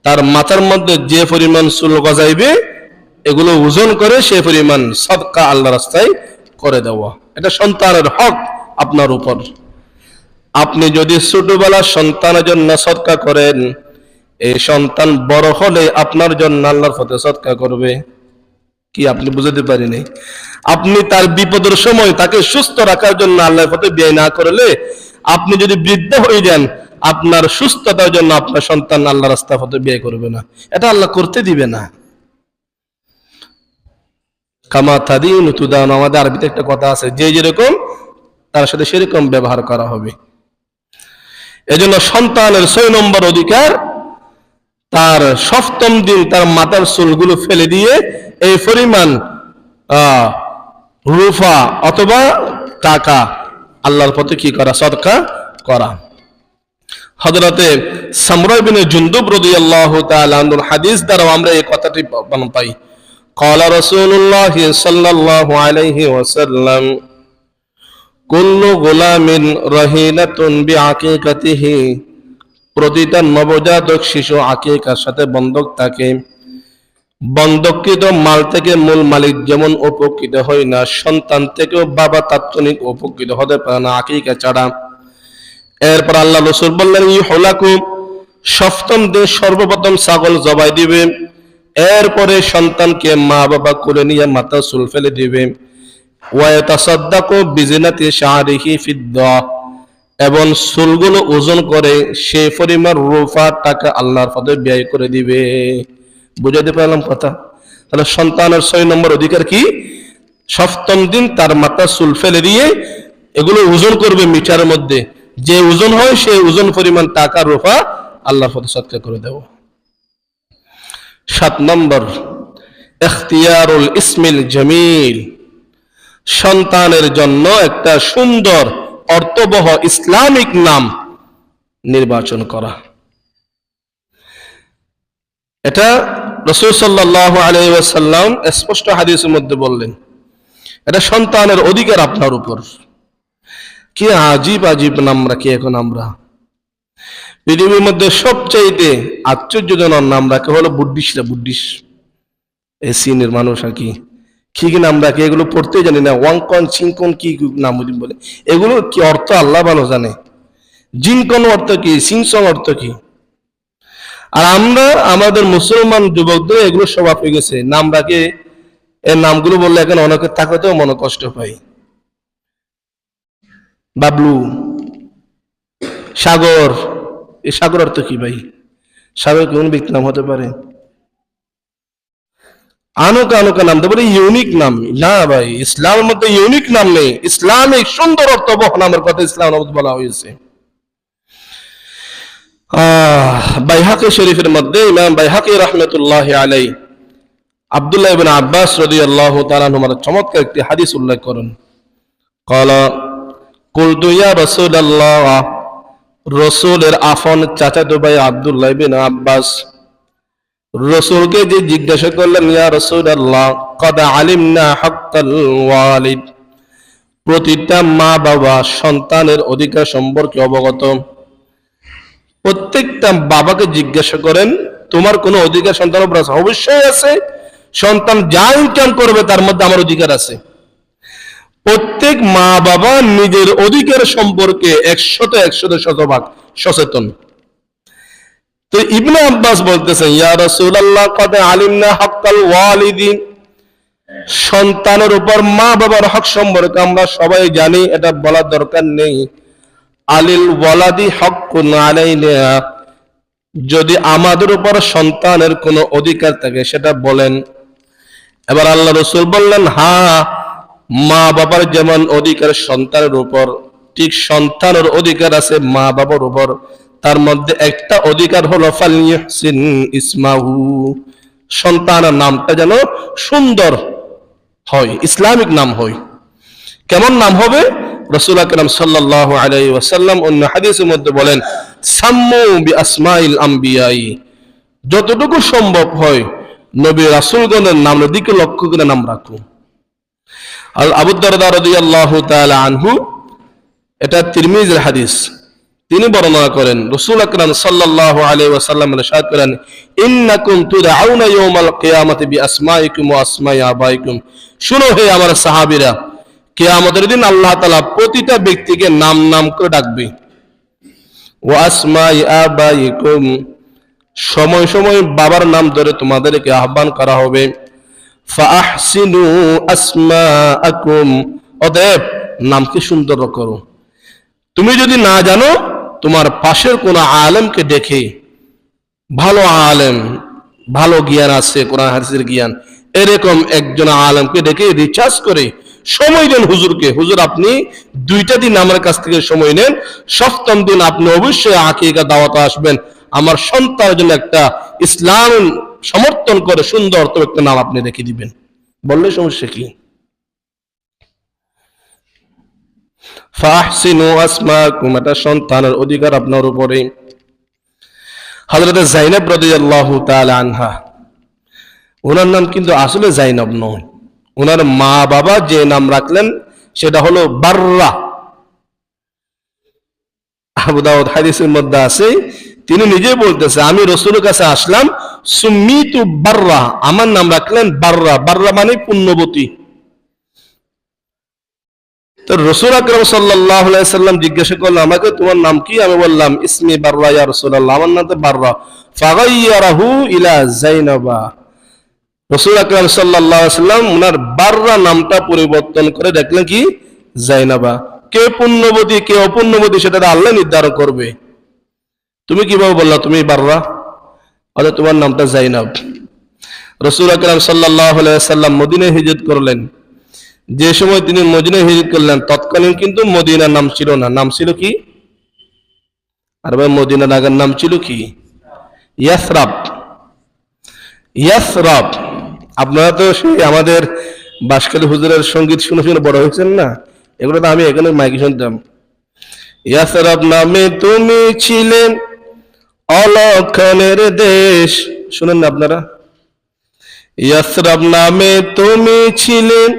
তার মাথার মধ্যে যে পরিমাণ চুল গজাইবে এগুলো ওজন করে সে পরিমাণ সদকা আল্লাহর রাস্তায় করে দেওয়া, এটা সন্তানের হক আপনার উপর। আপনি যদি ছোটবেলা সন্তানের জন্য সদকা করেন, এই সন্তান বড় হলে আপনার জন্য আল্লাহর পথে সদকা করবে। কি আপনি বুঝতে পারেননি? আপনি তার বিপদের সময় তাকে সুস্থ রাখার জন্য আল্লাহর পথে ব্যয় না করলে, আপনি যদি বৃদ্ধ হয়ে যান, আপনার সুস্থতার জন্য আপনার সন্তান আল্লাহর রাস্তার পথে ব্যয় করবে না, এটা আল্লাহ করতে দিবে না। কামা তাদিনু তুদান, আমাদের আরবিতে একটা কথা আছে, যে যেরকম তার সাথে সেরকম ব্যবহার করা হবে। এজন্য সন্তানের 6 নম্বর অধিকার, তার সপ্তম দিন তার মাথার চুলগুলো ফেলে দিয়ে এই পরিমাণ রুফা অথবা টাকা আল্লাহর পথে কি করা? সদকা করা। হযরতে সামরা ইবনে জুনদুব রাদিয়াল্লাহু তাআলা আনহুর হাদিস দ্বারা আমরা এই কথাটি পাই। قال رسول الله صلى الله عليه وسلم কুল্লু গোলামিন রহিনাতুন বিআকিকাতিহি, প্রতিটা নবজাতক শিশু আকিকার সাথে বন্ধক থাকে। বন্ধককৃত মাল থেকে মূল মালিক যেমন উপকৃত হয় না, সন্তান থেকেও বাবা তাৎক্ষণিক উপকৃত হতে পারে না আকিকা ছাড়া। এরপর আল্লাহ রাসূল বললেন, ইউহলাকু, সপ্তম দিন সর্বপ্রথম ছাগল জবাই দিবে। এরপরে সন্তানকে মা বাবা কোলে নিয়ে মাথা চুল ফেলে দিবে। ওয়ায়াতাসাদ্দাকু বিজিনাতি শারিহি ফিদ্দা, এবং চুলগুলো ওজন করে সেই পরিমাণ রূপা টাকা আল্লাহর পথে ব্যয় করে দিবে। বুঝাতে পারলাম কথা? তাহলে সন্তানের 6 নম্বর অধিকার কি? সপ্তম দিন তার মাথা চুল ফেলে দিয়ে এগুলো ওজন করবে মিটারের মধ্যে, যে ওজন হয় সেই ওজন পরিমাণ টাকা রূপা আল্লাহর পথে সদকা করে দেব। 7 নম্বর, ইখতিয়ারুল ইসমিল জামিল, সন্তানের জন্য একটা সুন্দর অর্থবহ ইসলামিক নাম নির্বাচন করা। এটা রাসূল সাল্লাল্লাহু আলাইহি ওয়াসাল্লাম স্পষ্ট হাদিসের মধ্যে বললেন, এটা সন্তানের অধিকার আপনার উপর। কি আজীব আজীব নাম রাখি এখন আমরা। পৃথিবীর মধ্যে সবচাইতে আশ্চর্যজনক নাম রাখে হলো বুদ্ধিস্টরা, বুদ্ধিস্ট এই চীনের মানুষ আর কি কি কি নাম রাখে, এগুলো পড়তে জানি না। ওয়াংকন চিংকন কি নাম বলে, এগুলো কি অর্থ আল্লাহ ভালো জানে। জিনকন অর্থ কি, সিংসং অর্থ কি। আর আমরা আমাদের মুসলমান যুবকদের এগুলো স্বভাব হয়ে গেছে, নাম রাখে। এর নামগুলো বললে এখন অনেকের থাকাতেও মনে কষ্ট পাই। বাবলু, সাগর, এই সাগর অর্থ কি ভাই? সাগর কোন ব্যক্তি নাম হতে পারে? আনোকা আনোকা নাম তো বলে ইউনিক নাম না ভাই, ইসলামের মধ্যে ইউনিক নাম নেই। ইসলামিক সুন্দর অর্থবহ নামের কথা ইসলাম বলা হয়েছে। বাইহাকি শরীফের মধ্যে ইমাম বাইহাকি রাহমাতুল্লাহি আলাইহি আব্দুল্লাহ ইবনে আব্বাস রাদিয়াল্লাহু তাআলা আনহুমার চমৎকার একটি হাদিস উল্লেখ করেন। ক্বালা কুলতু ইয়া রাসূলুল্লাহ, রাসূলের আপন চাচাতো ভাই আব্দুল্লাহ ইবনে আব্বাস রাসূলকে যে জিজ্ঞাসা করলেন, ইয়া রাসূলুল্লাহ ক্বাদ আলিমনা হাক্কাল ওয়ালিদ, প্রতিটা মা বাবা সন্তানের অধিকার সম্পর্কে অবগত। প্রত্যেকটা বাবাকে জিজ্ঞাসা করেন, তোমার কোনো অধিকার সন্তানের উপর আছে? অবশ্যই আছে। সন্তান যা ইনকাম করবে তার মধ্যে আমার অধিকার আছে। প্রত্যেক মা বাবা নিজের অধিকার সম্পর্কে 100% শতভাগ সচেতন। তো ইবনে আব্বাস বলতেছেন, ইয়া রাসূলুল্লাহ ক্বাদ আলিমনা হাক্কাল ওয়ালিদি, সন্তানের উপর মা বাবার হক সম্পর্কে আমরা সবাই জানি, এটা বলার দরকার নেই। আলিল ওয়ালাদি হাক্কুন আলাইনা, যদি আমাদের উপর সন্তানের কোনো অধিকার থাকে সেটা বলেন। এবার আল্লাহ রাসূল বললেন, হ্যাঁ, মা বাবার যেমন অধিকার সন্তানের উপর, ঠিক সন্তানের অধিকার আছে মা বাবার উপর। তার মধ্যে একটা অধিকার হলো ফালইহসিন ইসমাহু, সন্তানের নামটা যেন সুন্দর হয়, ইসলামিক নাম হয়। কেমন নাম হবে? রাসূল আকরাম সাল্লাল্লাহু আলাইহি ওয়াসাল্লাম অন্য হাদিসের মধ্যে বলেন, সাম্মু বিআসমাইল আমবিয়াই, যতটুকু সম্ভব হয় নবী রাসূলগণের নামের দিকে লক্ষ্য করে নাম রাখুন। আর আবু দারদা রাদিয়াল্লাহু তাআলা আনহু, এটা তিরমিজির হাদিস, তিনি বর্ণনা করেন রাসূল আকরাম সাল্লাল্লাহু আলাইহি ওয়াসাল্লাম ইরশাদ করেন, ইন্নাকুম তুদআউনা ইয়াওমাল কিয়ামাতি বিআসমাইকুম ওয়া আসমাই আবাইকুম, শুনো হে আমার সাহাবীরা, কিয়ামতের দিন আল্লাহ তাআলা প্রতিটা ব্যক্তিকে নাম নাম করে ডাকবে। ওয়া আসমাই আবাইকুম, সময় সময় বাবার নাম ধরে তোমাদেরকে আহ্বান করা হবে। ফাআহসিনু আসমাআকুম, অতএব নামকে সুন্দর করো। তুমি যদি না জানো, তোমার পাশের কোন আলেমকে দেখে, ভালো আলেম, ভালো জ্ঞান আছে কোরআন হাদিসের জ্ঞান, এরকম একজন আলেমকে দেখে রিচার্জ করে সময় দেন হুজুরকে। হুজুর আপনি 2টা দিন আমার কাছ থেকে সময় নেন, সপ্তম দিন আপনি অবশ্যই আকিকা দাওয়াতে আসবেন, আমার সন্তানের জন্য একটা ইসলাম সমর্থন করে সুন্দর তো একটা নাম আপনি রেখে দিবেন। বললে সমস্যা কি? ফাহসিনু আসমাকুম, এটা সন্তানের অধিকার আপনার উপরে। হযরত যায়েনব রাদিয়াল্লাহু তাআলা আনহা, ওনার নাম কিন্তু আসলে যায়েনব নয়, ওনার মা বাবা যে নাম রাখলেন সেটা হলো বাররা আবু দাউদ হাদিসের মধ্যে আছে, তিনি নিজে বলতেছে আমি রাসূলের কাছে আসলাম, সুম্মিতু বাররা, আমার নাম রাখলেন বাররা। বাররা মানে পুণ্যবতী। তো রাসূল আকরাম সাল্লাল্লাহু আলাইহি সাল্লাম জিজ্ঞাসা করলেন আমাকে, তোমার নাম কি? আমি বললাম ইসমি বাররা ইয়া রাসূলুল্লাহ, আমার নাম তো বাররা। ফাগাইয়ারাহু ইলা যায়নাবা, রাসূল আকরাম সাল্লাল্লাহু আলাইহি সাল্লাম ওনার বাররা নামটা পরিবর্তন করে দেখলেন কি যায়নাবা। কে পুণ্যবতী কে অপুণ্যবতী সেটা আল্লাহ নির্ধারণ করবে। তুমি কিভাবে বললা তুমি বাররা, অথবা তোমার নামটা যায়নাব? রাসূল আকরাম সাল্লাল্লাহু আলাইহি সাল্লাম মদিনায় হিজরত করলেন। যে সময় তিনি মদিনায় হিজরত করলেন তৎকালীন কিন্তু মদিনার নাম ছিল না, নাম ছিল কি? আর ভাই মদিনার আগের নাম ছিল কি? ইয়াসরাব। ইয়াসরাব। আপনারা তো সেই আমাদের বাসখালী হুজুরের সঙ্গীত শুনে শুনে বড় হয়েছেন না, এগুলো তো আমি এখানে মাইকে শুনতাম। ইয়াসরাব নামে তুমি ছিলেন অলক্ষণের দেশ, শুনেন না আপনারা? ইয়াসরাব নামে তুমি ছিলেন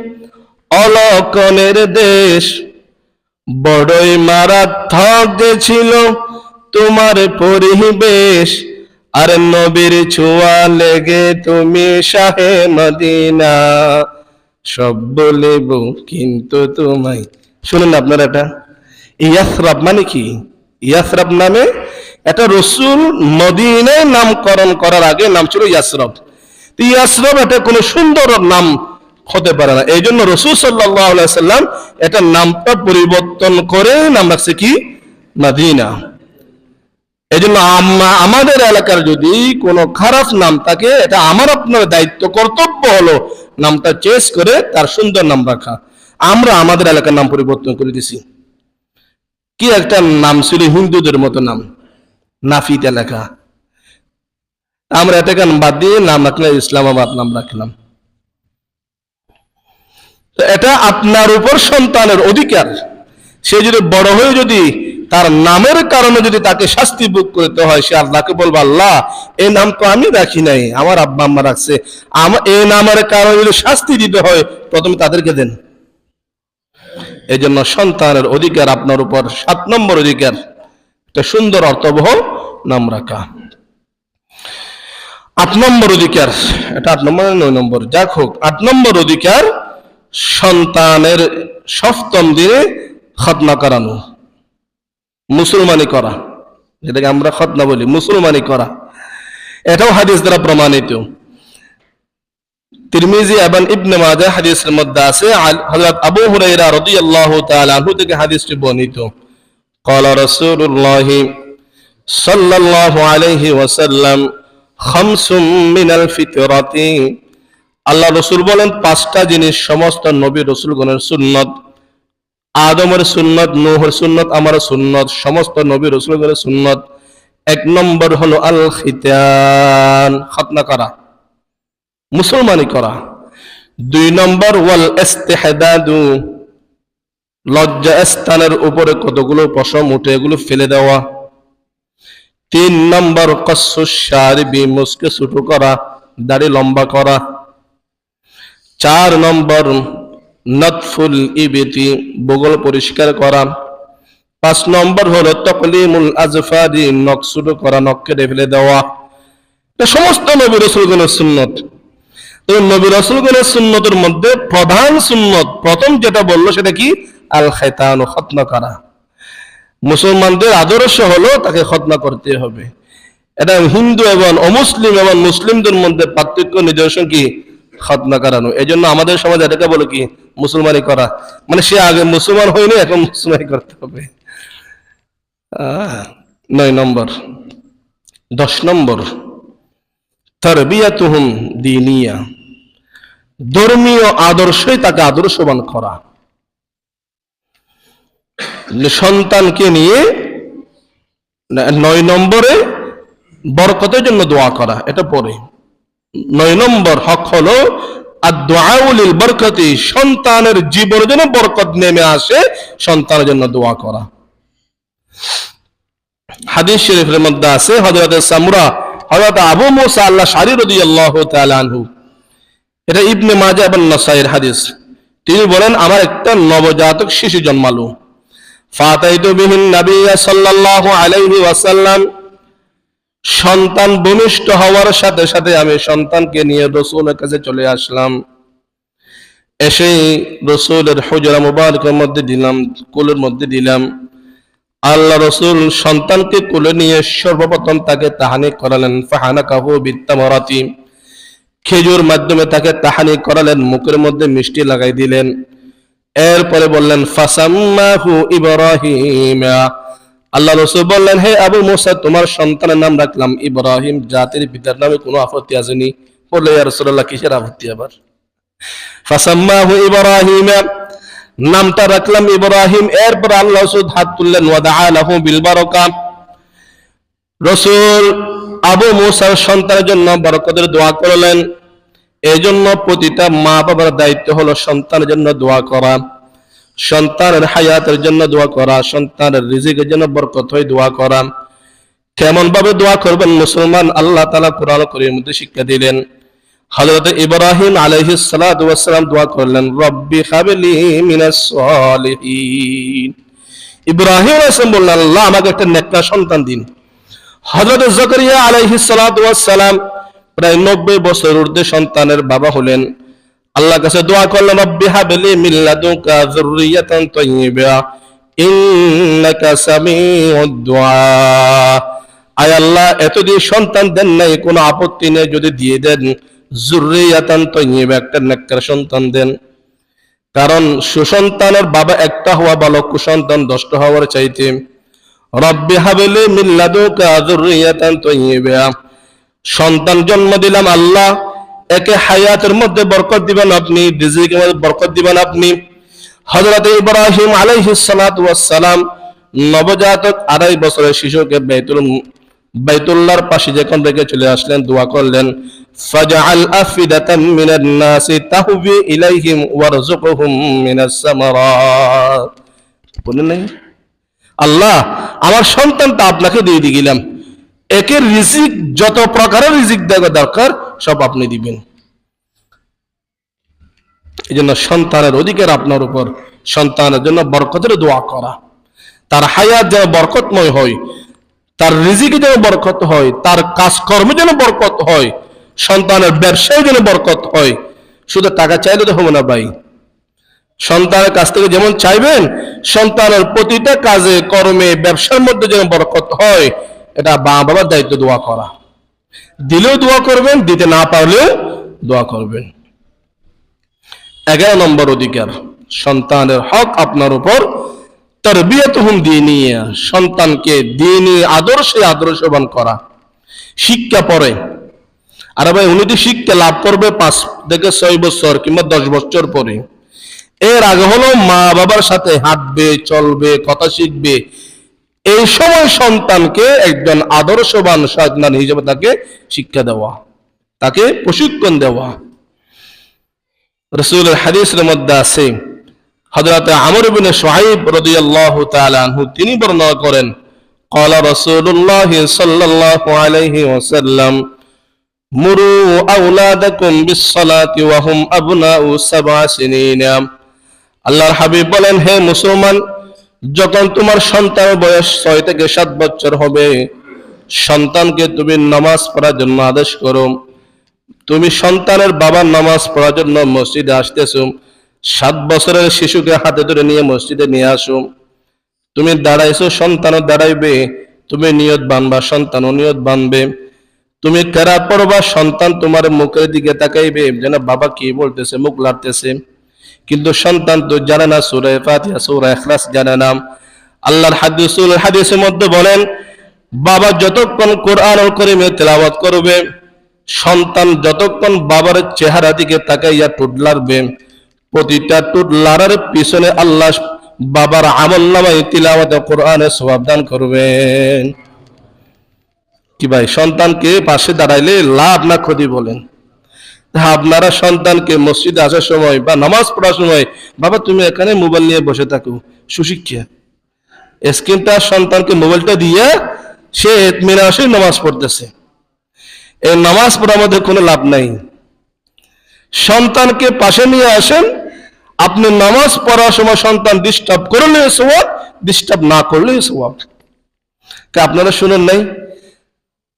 অলক্ষণের দেশ, বড়ই মারাত্মক যে ছিল তোমার পরিবেশ, আর নবীর ছোঁয়া লেগে তুমি শাহে মদিনা, সব বলিব কিন্তু তোমায়। শুনুন আপনারা, এটা ইয়াসরাব মানে কি? ইয়াসরাব নামে এটা রাসূল মদিনায় নামকরণ করার আগে নাম ছিল ইয়াসরাব। ইয়াসরাব এটা কোনো সুন্দর নাম হতে পারে না, এই জন্য রাসূল সাল্লাল্লাহু আলাইহি সাল্লাম এটা নামটা পরিবর্তন করে নাম রাখছে কি মদিনা। এই জন্য আমাদের এলাকার যদি কোনো খারাপ নাম থাকে, এটা আমার আপনার দায়িত্ব কর্তব্য হলো নামটা চেঞ্জ করে তার সুন্দর নাম রাখা। আমরা আমাদের এলাকার নাম পরিবর্তন করে দিছি। কি একটা নাম ছিল হিন্দুদের মতো নাম, নাফিত এলাকা, আমরা এটাকে বাদ দিয়ে নাম রাখলাম ইসলামাবাদ নাম রাখলাম। এটা আপনার উপর সন্তানের অধিকার। সে যদি বড় হয়ে যদি তার নামের কারণে যদি তাকে শাস্তি ভোগ করতে হয়, সে আল্লাহকে বলবে আল্লাহ এই নাম তো আমি রাখি নাই, আমার আব্বা আম্মা রাখছে, এই নামের কারণে যদি শাস্তি দিতে হয় প্রথমে তাদেরকে দেন। এই জন্য সন্তানের অধিকার আপনার উপর 7 নম্বর অধিকার, একটা সুন্দর অর্থবহ নাম রাখা। 8 নম্বর অধিকার, এটা 8 নম্বর 9 নম্বর যাক হোক, 8 নম্বর অধিকার সন্তানের 7ম দিনে খতনা করানো, মুসলমানি করা, যেটাকে আমরা খতনা বলি, মুসলমানি করা। এটাও হাদিস দ্বারা প্রমাণিত। তিরমিজি এবং ইবনে মাজাহ হাদিসের মধ্যে আছে, হযরত আবু হুরায়রা রাদিয়াল্লাহু তাআলা আনহু থেকে হাদিসটি বর্ণিত। ক্বালা রাসূলুল্লাহ সাল্লাল্লাহু আলাইহি ওয়াসাল্লাম খামসুম মিনাল ফিতরাতি, আল্লাহ রাসূল বলেন 5টা জিনিস সমস্ত নবী রাসূলগণের সুন্নাত। আদমের সুন্নাত, নূহের সুন্নাত, আমার সুন্নাত, সমস্ত নবী রাসূলগণের সুন্নাত। 1 নম্বর হলো আল খিতান, খতনা করা, মুসলমানি করা। 2 নম্বর ওয়াল ইস্তিহদাদু, লজ্জা স্থানের উপরে কতগুলো পশম উঠে এগুলো ফেলে দেওয়া। 3 নম্বর কাসসুশ শারিবি, মুসকে ছোট করা, দাড়ি লম্বা করা। 4 নম্বর নতফুল ইবিতি, বগল পরিষ্কার করা। 5 নম্বর হলো তাকলিমুল আজফারি, নখ ছোট করা, নখ কেটে ফেলে দেওয়া। এটা সমস্ত নবী রাসূলগণের সুন্নাত। এই নবী রাসূলগণের সুন্নতের মধ্যে প্রধান সুন্নত প্রথম যেটা বললো সেটা কি? আল খিতান, খতনা করা। মুসলমানদের আদর্শ হলো তাকে খতনা করতে হবে। এটা হিন্দু এবং অমুসলিম এবং মুসলিমদের মধ্যে পার্থক্য নিদর্শন কি? খতনা করানো। এই জন্য আমাদের সমাজে এটাকে বলে কি? মুসলমানি করা, মানে সে আগে মুসলমান হয়নি এখন মুসলমানি করতে হবে। 9 নম্বর। 10 নম্বর তারবিয়াতুহুম দীনিয়া, ধর্মীয় আদর্শই তাকে আদর্শবান করা। সন্তানকে নিয়ে 9 নম্বরে বরকতের জন্য দোয়া করা, এটা পরে। 9 নম্বর হক হলো আদ-দুআউ লিল বরকতি, সন্তানের জীবনে যেন বরকত নেমে আসে সন্তানের জন্য দোয়া করা। হাদিস শরীফের মধ্যে আছে হযরত সামরা, হযরত আবু মুসা আল-আশআরী রাদিয়াল্লাহু তাআলা আনহু, এটা ইবনে মাজাহ এবং নাসাইর হাদিস। তিনি বলেন আমার একটা নবজাতক শিশু জন্মালো। ফাতাইতু বিহিন নবী সাল্লাল্লাহু আলাইহি ওয়াসাল্লাম, সন্তান ভূমিষ্ঠ হওয়ার সাথে সাথে আমি সন্তানকে নিয়ে রাসূলের কাছে চলে আসলাম। এসে রাসূলের হুজরা মুবারকের মধ্যে দিলাম, কোলের মধ্যে দিলাম। আল্লাহ রাসূল সন্তানকে কোলে নিয়ে সর্বপ্রথম তাকে তাহানি করালেন। ফাহানাকাহু বিত্তামারাতি, খেজুর মাধ্যমে তাকে তাহানি করালেন, মুখের মধ্যে মিষ্টি লাগাই দিলেন। এরপরে বললেন ফাসাম্মাহু ইব্রাহিম, আল্লাহ রাসূল বললেন, হে আবু মুসা, তোমার সন্তানের নাম রাখলাম ইব্রাহিম। জাতির পিতার নামে কোনো আপত্তি আসেনি? বলে, ইয়া রাসূলুল্লাহ, কিসের আপত্তি আবার? ফাসাম্মাহু ইব্রাহিম, নামটা রাখলাম ইব্রাহিম। এরপর আল্লাহ রাসূল হাত তুললেন, ওয়াদাআ লাহু বিল বারাকা, রাসূল আবু মুসার সন্তানের জন্য বরকতের দোয়া করলেন। এই জন্য প্রতিটা মা বাবার দায়িত্ব হলো সন্তানের জন্য দোয়া করা, সন্তানের হায়াতের জন্য দোয়া করা, সন্তানের রিজিকের জন্য বরকত হয় দোয়া করা। কেমন ভাবে দোয়া করবেন মুসলমান? আল্লাহ তাআলা কোরআন কারীমের মধ্যে শিক্ষা দিলেন। হযরত ইব্রাহিম আলাইহিস সালাতু ওয়াস সালাম দোয়া করলেন, রব্বি হাবলি মিনাস সালিহিন। ইব্রাহিম আলাইহিস সালাম বললেন, আল্লাহ আমাকে একটা নেককার সন্তান দিন। হযরত যাকারিয়া আলাইহিস সালাতু ওয়াস সালাম প্রায় 90 বছর ঊর্ধ্বে সন্তানের বাবা হলেন। আল্লাহর কাছে দোয়া করলেন, রব্বি হাবলি মিন লাদুনকা যুররিয়াতান তাইয়্যিবা ইন্নাকা সামিউদ দুআ। আয় আল্লাহ, এতদিন সন্তান দেন নাই, কোনো আপত্তি নেই, যদি দিয়ে দেন যুররিয়াতান তাইয়্যিবা, একটা নেককার সন্তান দেন। কারণ সুসন্তানের বাবা একটা হওয়া ভালো কুসন্তান 10টা হওয়ার চাইতে। রব্বি হাবলি মিন লাদুনকা যুররিয়াতান তাইয়্যিবা, সন্তান জন্ম দিলাম আল্লাহ, একে হায়াতের মধ্যে বরকত দিবেন আপনি, রিজিকের মধ্যে বরকত দিবেন আপনি। হযরত ইব্রাহিম আলাইহিস সালাতু ওয়াস সালাম নবজাতক 2.5 বছরের শিশুকে বাইতুল্লাহর পাশে যখন রেখে চলে আসলেন, দোয়া করলেন, ফাজআল আফিদাতাম মিনান নাসি তাহবি ইলাইহিম ওয়ারযুকহুম মিনাস সামারাত। বলেন নাই, আল্লাহ আমার সন্তানটা আপনাকে দিয়ে দিলাম, একে রিজিক, যত প্রকারের রিজিক দেওয়া দরকার সব আপনি দিবেন। এই জন্য সন্তানের অধিকার আপনার উপর, সন্তানের জন্য বরকতের দোয়া করা, তার হায়াত যেন বরকতময় হয়, তার রিজিকে যেন বরকত হয়, তার কাজকর্মে যেন বরকত হয়, সন্তানের ব্যবসায় যেন বরকত হয়। শুধু টাকা চাইলে তো হবে না ভাই। সন্তানের কাছ থেকে যেমন চাইবেন, সন্তানের প্রতিটা কাজে কর্মে ব্যবসার মধ্যে যেন বরকত হয়, এটা মা বাবার দায়িত্ব দোয়া করা। দিলেও দোয়া করবেন, দিতে না পারলেও দোয়া করবেন। 11 নম্বর অধিকার, সন্তানের হক আপনার উপর তারবিয়াতুহুম দীনিয়া, সন্তানকে দ্বীনি আদর্শে আদর্শবান করা। শিক্ষা পরে, আর ভাই উনি শিক্ষা লাভ করবে 5 থেকে 6 বছর কিংবা 10 বছর পরে। এর আগে হলো মা বাবার সাথে হাঁটবে, চলবে, কথা শিখবে। এই সময় সন্তানকে একজন আদর্শবান সন্তান হিসেবে তাকে শিক্ষা দেওয়া, তাকে প্রশিক্ষণ দেওয়া। রাসূলের হাদিসের মধ্যে আছে, হযরত আমর ইবনে শুআইব রাদিয়াল্লাহু তাআলা আনহু তিনি বর্ণনা করেন, ক্বালা রাসূলুল্লাহ সাল্লাল্লাহু আলাইহি ওয়াসাল্লাম, মুরু আওলাদাকুম বিস-সালাতি ওয়া হুম আবনাউ 7 সিনিন। আল্লাহর হাবিব বলেন, হে মুসলমান, যখন তোমার সন্তানের বয়স 6 থেকে 7 বছর হবে, সন্তানকে তুমি নামাজ পড়ার জন্য আদেশ করো। তুমি সন্তানের বাবার নামাজ পড়ার জন্য মসজিদে আসতেছো, 7 বছরের শিশুকে হাতে ধরে নিয়ে মসজিদে নিয়ে আসো। তুমি দাঁড়াইছো, সন্তানও দাঁড়াইবে, তুমি নিয়ত বানবা, সন্তানও নিয়ত বানবে। তুমি কেরাত পড়বা, সন্তান তোমার মুখের দিকে তাকাইবে, যেন বাবা কি বলতেছে, মুখ লাড়তেছে। কিন্তু সন্তান তো জানে না সূরা ফাতিহা, সূরা ইখলাস জানে না। আল্লাহর হাদিসের মধ্যে বলেন, বাবা যতক্ষণ কোরআনুল কারীমে তেলাওয়াত করবে, সন্তান যতক্ষণ বাবার চেহারা দিকে তাকাইয়া ঠোঁট লাড়বে, প্রতিটা ঠোঁট লাড়ার পিছনে আল্লাহ বাবার আমলনামায় তিলাওয়াতে কোরআনের সওয়াব দান করবেন। কি ভাই, সন্তানকে পাশে দাঁড়াইলে লাভ না ক্ষতি বলেন? আপনারা সন্তানকে মসজিদে আসার সময় বা নামাজ পড়ার সময়, বাবা তুমি এখানে মোবাইল নিয়ে বসে থাকো, সুশিক্ষা। স্ক্রিনটা সন্তানকে মোবাইলটা দিয়ে সে ইতমিনানে নামাজ পড়তেছে, এই নামাজ পড়ার মধ্যে কোনো লাভ নাই। সন্তানকে পাশে নিয়ে আসেন, আপনি নামাজ পড়ার সময় সন্তান ডিস্টার্ব করলে সওয়াব, ডিস্টার্ব না করলেই সওয়াব। কে আপনারা শুনেন নাই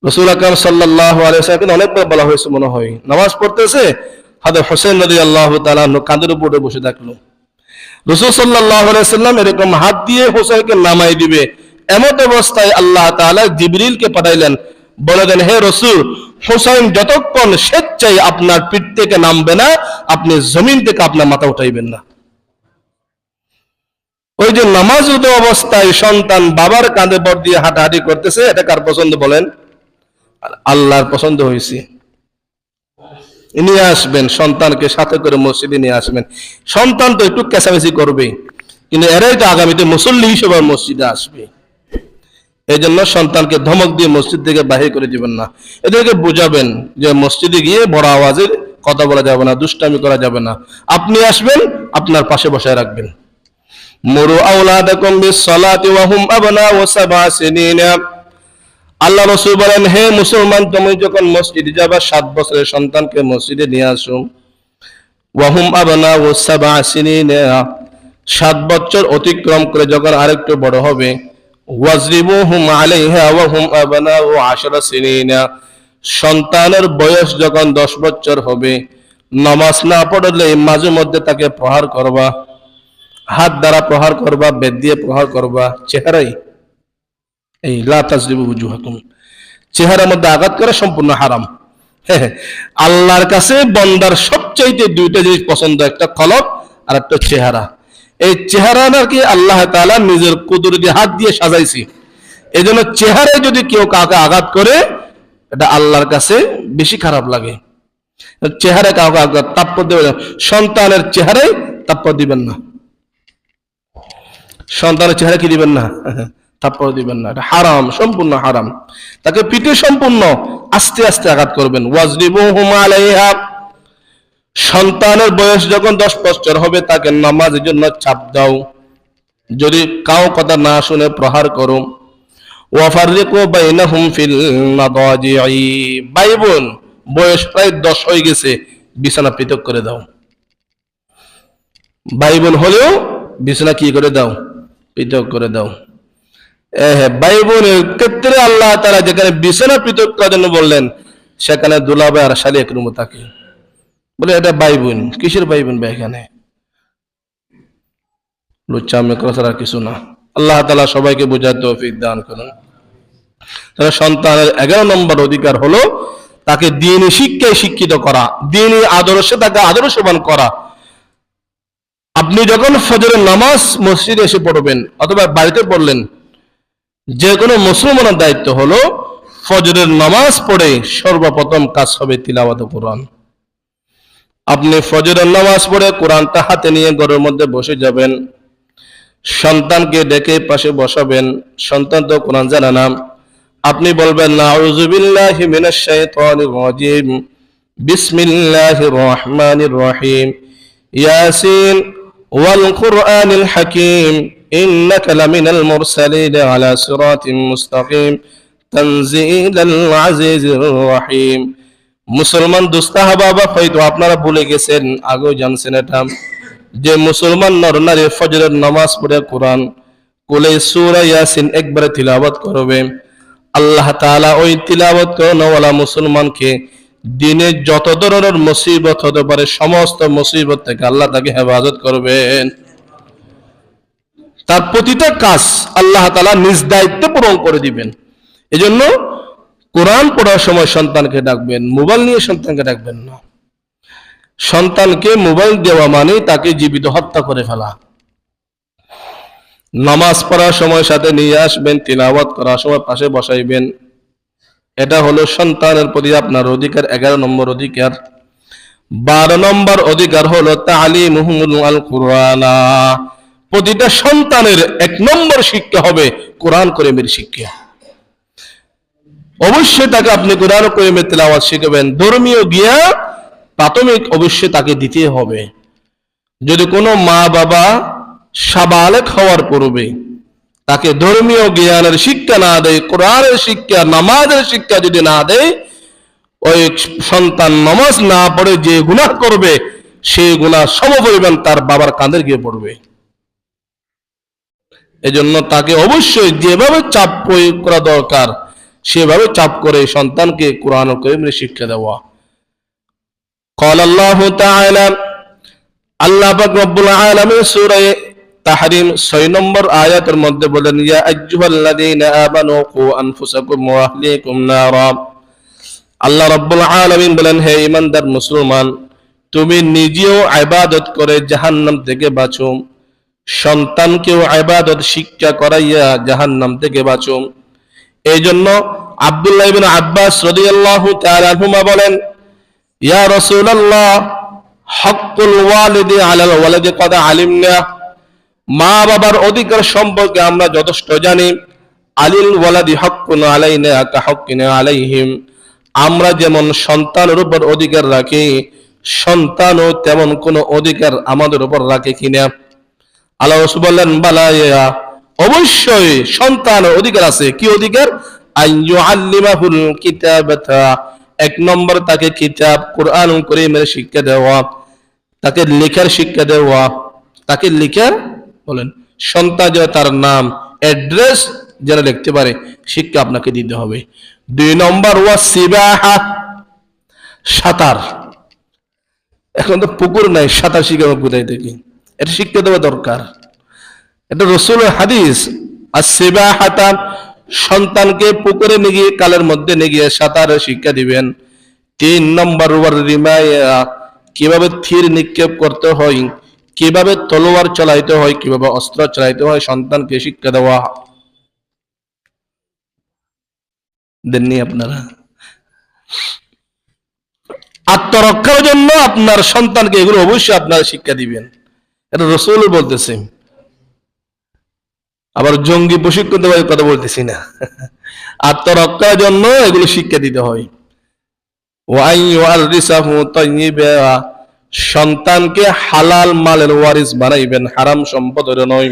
রাসূল আকরাম সাল্লাল্লাহু আলাইহি ওয়াসাল্লাম অনেকবার বলা হয়েছে মনে হয়, নামাজ পড়তেছে হযরত হোসেন রাদিয়াল্লাহু তাআলা কাঁধের উপরে বসে থাকলো, রাসূল সাল্লাল্লাহু আলাইহি ওয়াসাল্লাম এরকম হাত দিয়ে হোসেনকে নামাই দিবে, এমত অবস্থায় আল্লাহ তাআলা জিবরিলকে পাঠাইলেন, বলে দেন হে রাসূল, হোসেন যতক্ষণ স্বেচ্ছায় আপনার পিঠ থেকে নামবে না, আপনি জমিন থেকে আপনার মাথা উঠাইবেন না। ওই যে নামাজরত অবস্থায় সন্তান বাবার কাঁধে ভর দিয়ে হাঁটাহাঁটি করতেছে, এটা কার পছন্দ বলেন? আল্লাহর পছন্দ হয়েছে। নিয়ে আসবেন সন্তানকে সাথে করে মসজিদে নিয়ে আসবেন। সন্তান তো একটু কেঁচামেচি করবে, কিন্তু এরাই তো আগামীতে মুসল্লি হিসেবে মসজিদে আসবে। এই জন্য সন্তানকে ধমক দিয়ে মসজিদ থেকে বাহির করে দিবেন না, এদেরকে বুঝাবেন যে মসজিদে গিয়ে বড় আওয়াজে কথা বলা যাবে না, দুষ্টামি করা যাবে না। আপনি আসবেন, আপনার পাশে বসায় রাখবেন। মুরু আওলাদাকুম বিস-সালাতি ওয়া হুম আবনাউ 7 সিনিন। আল্লাহ রাসূল বলেন, হে মুসলমান, তুমি যখন মসজিদে যাবা 7 বছরের সন্তানকে মসজিদে নিয়ে আসো। ওয়া হুম আবনাউ 7 সিনিন, 7 বছর অতিক্রম করে যখন আরেকটু বড় হবে, ওয়াজরিবুহুম আলাইহা ওয়া হুম আবনাউ 10 সিনিন, সন্তানের বয়স যখন 10 বছর হবে, নামাজ না পড়লে মাঝে মধ্যে তাকে প্রহার করবা, হাত দ্বারা প্রহার করবা, বেত দিয়ে প্রহার করবা, চেহারায় এই লা তাজরিবু বুজুহাকুম, চেহারার মধ্যে আঘাত করা সম্পূর্ণ হারাম। আল্লাহর কাছে বান্দার সবচাইতে দুইটা জিনিস পছন্দ, একটা কলব আর একটা চেহারা। এই চেহারা নাকি আল্লাহ তাআলা নিজের কুদরতি হাত দিয়ে সাজাইছে, এজন্য চেহারায় যদি কেউ কাউকে আঘাত করে, এটা আল্লাহর কাছে বেশি খারাপ লাগে। চেহারা কাউকে আঘাত তাপ্পর দেবেন না, সন্তানের চেহারায় তাপ্পর দিবেন না, সন্তানের চেহারা কি দিবেন না, তাপ্পর দিবেন না, এটা হারাম, সম্পূর্ণ হারাম। তাকে পিঠে সম্পূর্ণ আস্তে আস্তে আঘাত করবেন। ওয়াজরিবুহুম আলাইহা, সন্তানের বয়স যখন 10 বছর হবে তাকে নামাজের জন্য চাপ দাও, যদি কাউ কথা না শুনে প্রহার করো। ওয়াফাররিকু বাইনাহুম ফিল মাদাজিই, ভাই বোন বয়স প্রায় 10 হয়ে গেছে, বিছানা পৃথক করে দাও। ভাই বোন হলেও বিছানা কি করে দাও, পৃথক করে দাও। ভাই বোনের ক্ষেত্রে আল্লাহ তাআলা যেখানে বিছানা পৃথক করার জন্য বললেন, সেখানে দুলাভাই আর শালি এক রুমে থাকে, বলে এটা ভাই বোন। কিসের ভাই বোন ভাই? এখানে লুচ্চামি করা ছাড়া কিছু না। আল্লাহ তাআলা সবাইকে বোঝার তৌফিক দান করুন। তাহলে সন্তানের 11 নম্বর অধিকার হলো তাকে দ্বীনি শিক্ষায় শিক্ষিত করা, দ্বীনি আদর্শে তাকে আদর্শবান করা। আপনি যখন ফজরের নামাজ মসজিদে এসে পড়বেন অথবা বাড়িতে পড়লেন, যে কোনো মুসলমানের দায়িত্ব হলো ফজরের নামাজ পড়ে সর্বপ্রথম কাজ হবে তিলাওয়াত কোরআন। আপনি ফজরের নামাজ পড়ে কোরআনটা হাতে নিয়ে ঘরের মধ্যে বসে যাবেন, সন্তানকে ডেকে পাশে বসাবেন। সন্তান তো কোরআন জানে না, আপনি বলবেন আউযু বিল্লাহি মিনাশ শাইতানির রাজিম, বিসমিল্লাহির রহমানির রহিম, ইয়াসিন ওয়াল কুরআনিল হাকীম, ইন্নাকা লামিনাল মুরসালিন আলা সিরাতিম মুস্তাকিম, তানজিলাল আজিজির রহিম। মুসলমান দুস্তাহাবা হয়তো আপনারা ভুলে গেছেন, আগেও জানছেন এটা, যে মুসলমান নরনারী ফজরের নামাজ পড়ে কোরআন কোলে সূরা ইয়াসিন একবারে তিলাওয়াত করবে, আল্লাহ তাআলা ওই তিলাওয়াত করানোওয়ালা মুসলমানকে দিনে যত ধরনের মুসিবত হতে পারে সমস্ত মুসিবত থেকে আল্লাহ তাকে হেফাজত করবেন। তার প্রতিটা কাজ আল্লাহ তাআলা নিজ দায়িত্বে পূরণ করে দিবেন। এজন্য কোরআন পড়ার সময় সন্তানকে ডাকবেন, মোবাইল নিয়ে সন্তানকে ডাকবেন না। সন্তানকে মোবাইল দেওয়া মানে তাকে জীবিত হত্যা করে ফেলা। নামাজ পড়ার সময় সাথে নিয়ে আসবেন, তিলাওয়াত করার সময় পাশে বসাইবেন। এটা হলো সন্তানের প্রতি আপনার অধিকার, 11 নম্বর অধিকার। 12 নম্বর অধিকার হলো তালিমুহুমুল কুরআনা, প্রতিটা সন্তানের 1 নম্বর শিক্ষা হবে কোরআন কারীমের শিক্ষা। অবশ্যই তাকে আপনি কোরআন কারীমের তেলাওয়াত শিখাবেন। ধর্মীয় জ্ঞান প্রাথমিক অবশ্যই তাকে দিতে হবে। যদি কোনো মা বাবা সাবালেক হওয়ার পূর্বে তাকে ধর্মীয় জ্ঞানের শিক্ষা না দেয়, কোরআনের শিক্ষা, নামাজের শিক্ষা যদি না দেয়, ওই সন্তান নামাজ না পড়ে যে গুনাহ করবে সেই গুনাহ সমপরিমাণ তার বাবার কাঁধে গিয়ে পড়বে। এজন্য তাকে অবশ্যই যেভাবে চাপ প্রয়োগ করা দরকার সেভাবে চাপ করে সন্তানকে কোরআন ও কারীমের শিক্ষা দেওয়া। قال الله تعالى আল্লাহ পাক রব্বুল আলামিন সূরা তাহরিম 6 নম্বর আয়াতের মধ্যে বলেন, ইয়া আইয়ুহাল্লাযীনা আমানু কু আনফুসাকুম ওয়া আহলিকুম নারা। আল্লাহ রাব্বুল আলামিন বলেন, হে ঈমানদার মুসলমান, তুমি নিজেও ইবাদত করে জাহান্নাম থেকে বাঁচো, সন্তানকেও ইবাদত শিক্ষা করাইয়া জাহান্নাম থেকে বাঁচো। এই জন্য আব্দুল্লাহ ইবনে আব্বাস রাদিয়াল্লাহু তাআলা আনহুমা বলেন, ইয়া রাসূলুল্লাহ হাক্কুল ওয়ালিদি আলাল ওয়ালাদি ক্বাদ আলিমনা। মা বাবার অধিকার সম্পর্কে আমরা যথেষ্ট জানি। আলিল ওয়ালাদি হাক্কুন আলাইনা কা হাক্কিনা আলাইহিম। আমরা যেমন সন্তানের উপর অধিকার রাখি, সন্তানও তেমন কোনো অধিকার আমাদের উপর রাখে কিনা? আল্লাহ রাসূল বললেন, বালা ইয়া, অবশ্যই সন্তানের অধিকার আছে। কি অধিকার? আইয়ুআল্লিমাহুল কিতাবাতা, এক নম্বর তাকে কিতাব কোরআন কারীমের শিক্ষা দেওয়া, তাকে লেখার শিক্ষা দেওয়া। তাকে লেখার বলেন, সন্তান যেন তার নাম অ্যাড্রেস যেন লিখতে পারে, শিক্ষা আপনাকে দিতে হবে। 2 নম্বর ওয়া সিবাহা, সাঁতার। এখন তো পুকুর নাই, সাঁতার শিখাবো কোথায় থেকে? এটা শিক্ষা দেওয়া দরকার। এটা রাসূলের হাদিস। আর সিবাহাতা, সন্তানকে পুকুরে নিয়ে গিয়ে কালের মধ্যে নিয়ে গিয়ে সাঁতারের শিক্ষা দিবেন। 3 নম্বর ওয়ার রিমায়া, কিভাবে তীর নিক্ষেপ করতে হয়, কিভাবে তলোয়ার চালাইতে হয়, কিভাবে অস্ত্র চালাইতে হয়, সন্তানকে শিক্ষা দেওয়া। দেননি আপনারা? আত্মরক্ষার জন্য আপনার সন্তানকে এগুলো অবশ্যই আপনারা শিক্ষা দিবেন। এটা রাসূল বলতেছে। আবার জঙ্গি প্রশিক্ষণ দেওয়ার কথা বলতেছি না। আত্মরক্ষার জন্য এগুলো শিক্ষা দিতে হয়। সন্তানকে হালাল মালের ওয়ারিস বানাইবেন, হারাম সম্পদের নয়।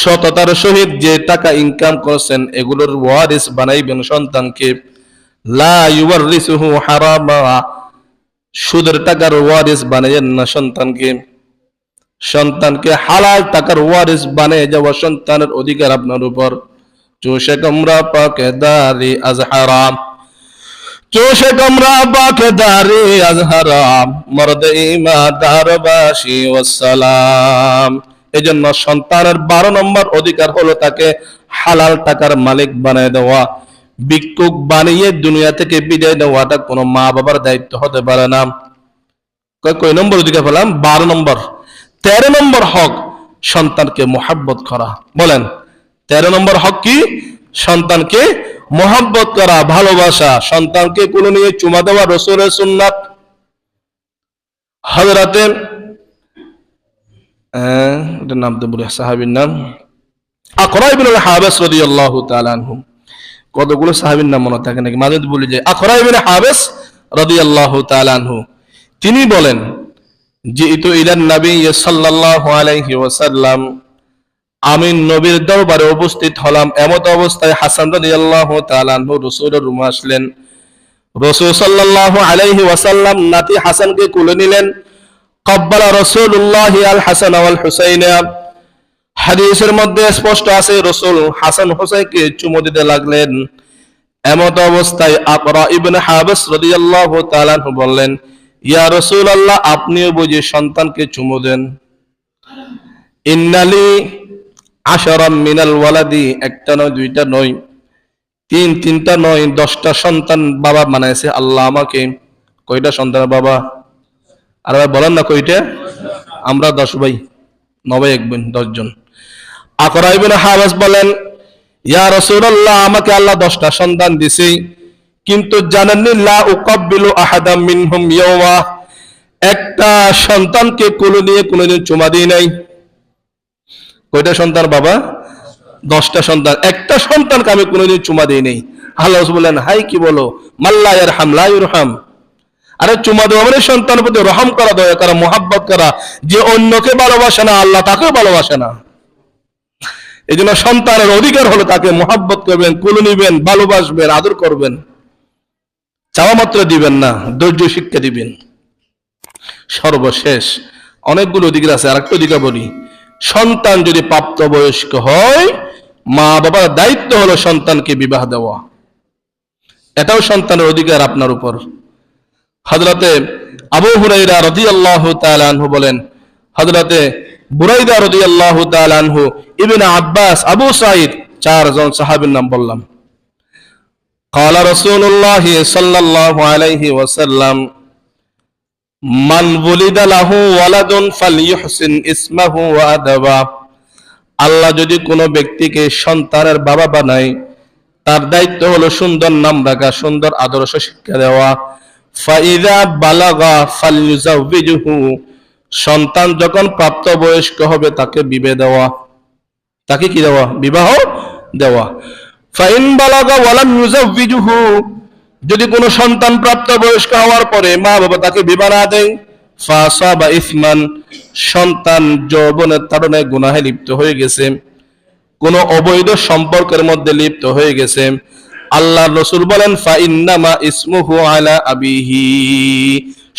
সততার সহিত যে টাকা ইনকাম করছেন এগুলোর ওয়ারিস বানাইবেন সন্তানকে। লা ইউওয়ারিসুহু হারামা, সুদের টাকার ওয়ারিস বানাইবেন না সন্তানকে। সন্তানকে হালাল টাকার ওয়ারিস বানিয়ে যাওয়া সন্তানের অধিকার আপনার উপর। চোষে কামরা পাকেদারি আজ হারাম, চোষে কামরা পাকেদারি আজ হারাম, মর্দে ইমাদার বাসি ওয়াসসালাম। এজন্য সন্তানের 12 নম্বর অধিকার হলো তাকে হালাল টাকার মালিক বানিয়ে দেওয়া। ভিক্ষুক বানিয়ে দুনিয়া থেকে বিদায় দেওয়াটা কোনো মা বাবার দায়িত্ব হতে পারে না। কয় নম্বর অধিকার পেলাম? 12 নম্বর। 13 নম্বর হক সন্তানকে মোহাব্বত করা। বলেন 13 নম্বর হক কি? সন্তানকে মোহাব্বত করা, ভালোবাসা। সন্তানকে কোলে নিয়ে চুমা দেওয়া রাসূলের সুন্নাত। হযরতে এটার নাম তো বলে, সাহাবীর নাম আকরা ইবনে হাবিস রাদিয়াল্লাহু তাআলা আনহু। কতগুলো সাহাবীর নাম মনে থাকে নাকি? মাঝে বলে যায়। আকরা ইবনে হাবিস রাদিয়াল্লাহু তাআলা আনহু, তিনি বলেন, জিতু ইলান নবী সাল্লাল্লাহু আলাইহি ওয়াসাল্লাম, আমি নবীর দরবারে উপস্থিত হলাম। এমত অবস্থায় হাসান রাদিয়াল্লাহু তাআলা আনহু রাসূলের রুমে আসলেন। রাসূল সাল্লাল্লাহু আলাইহি ওয়াসাল্লাম নাতি হাসানকে কোলে নিলেন। কব্বালা রাসূলুল্লাহ আল হাসান ওয়াল হুসাইন। হাদিসের মধ্যে স্পষ্ট আছে রাসূল হাসান হুসাইনকে চুমু দিতে লাগলেন। এমত অবস্থায় আকরা ইবনে হাবিস রাদিয়াল্লাহু তাআলা আনহু বললেন, ইয়া রাসূলুল্লাহ, আপনিও বুঝি সন্তানকে চুমু দেন? ইন্নালি আশারাম মিনাল ওয়ালাদি, একটা নয়, দুইটা নয়, তিনটা নয়, 10টা সন্তান বাবা বানাইছে আল্লাহ আমাকে। কয়টা সন্তান বাবা? আর বলেন না কয়টা? আমরা 10 ভাই, 9 ভাই 1 বোন, 10 জন। আকরা ইবনে হাবিস বলেন, ইয়া রাসূলুল্লাহ, আমাকে আল্লাহ 10টা সন্তান দিয়েছে, কিন্তু জানেননি লা উকাব্বিলু আহাদাম মিনহুম ইয়াওমা, একটা সন্তানকে কোলে নিয়ে কোনোদিন চুমা দিই নাই। কয়টা সন্তান বাবা? 10টা সন্তান। একটা সন্তানকে আমি কোনোদিন চুমা দিই নাই। আল্লাহ বললেন, হাই কি বলো, মাল্লা ইয়ারহাম লা ইউরহাম। আরে চুমা দেওয়া মানে সন্তানের প্রতি রহম করা, দয়া করা, মোহাব্বত করা। যে অন্যকে ভালোবাসে না আল্লাহ তাকেও ভালোবাসে না। এই জন্য সন্তানের অধিকার হলো তাকে মোহাব্বত করবেন, কোলে নিবেন, ভালোবাসবেন, আদর করবেন। চাওয়া মাত্র দিবেন না, ধৈর্য শিক্ষা দিবেন। সর্বশেষ অনেকগুলো অধিকার আছে, আরেকটা অধিকার বলি। সন্তান যদি প্রাপ্তবয়স্ক হয়, মা বাবার দায়িত্ব হলো সন্তানকে বিবাহ দেওয়া। এটাও সন্তানের অধিকার আপনার উপর। হযরতে আবু হুরায়রা রাদিয়াল্লাহু তাআলা আনহু বলেন, হযরতে বুরাইদা রাদিয়াল্লাহু তাআলা আনহু, ইবনে আব্বাস, আবু সাঈদ, চারজন সাহাবীর নাম বললাম। قال رسول الله صلى الله عليه وسلم من ولد له ولد فليحسن اسمه وأدبه। আল্লাহ যদি কোনো ব্যক্তিকে সন্তানের বাবা বানায়, তার দায়িত্ব হলো সুন্দর নাম রাখা, সুন্দর আদর্শ শিক্ষা দেওয়া। ফাইযা বালাগা ফালইউযাওবিজহু, সন্তান যখন প্রাপ্তবয়স্ক হবে তাকে বিবাহ দেওয়া। তাকে কি দেওয়া? বিবাহ দেওয়া। ফাইন বালাগা ওয়ালাম ইউযাওবিজহু, যদি কোনো সন্তান প্রাপ্তবয়স্ক হওয়ার পরে মা বাবা তাকে বিবাহ না দেয়, ফাসাবা ইসমান, সন্তান যৌবনের তাড়নায় গুনাহে লিপ্ত হয়ে গেছে, কোন অবৈধ সম্পর্কের মধ্যে লিপ্ত হয়ে গেছে। আল্লাহর রাসূল বলেন, ফা ইন্নামা ইসমুহু আলা আবিহি,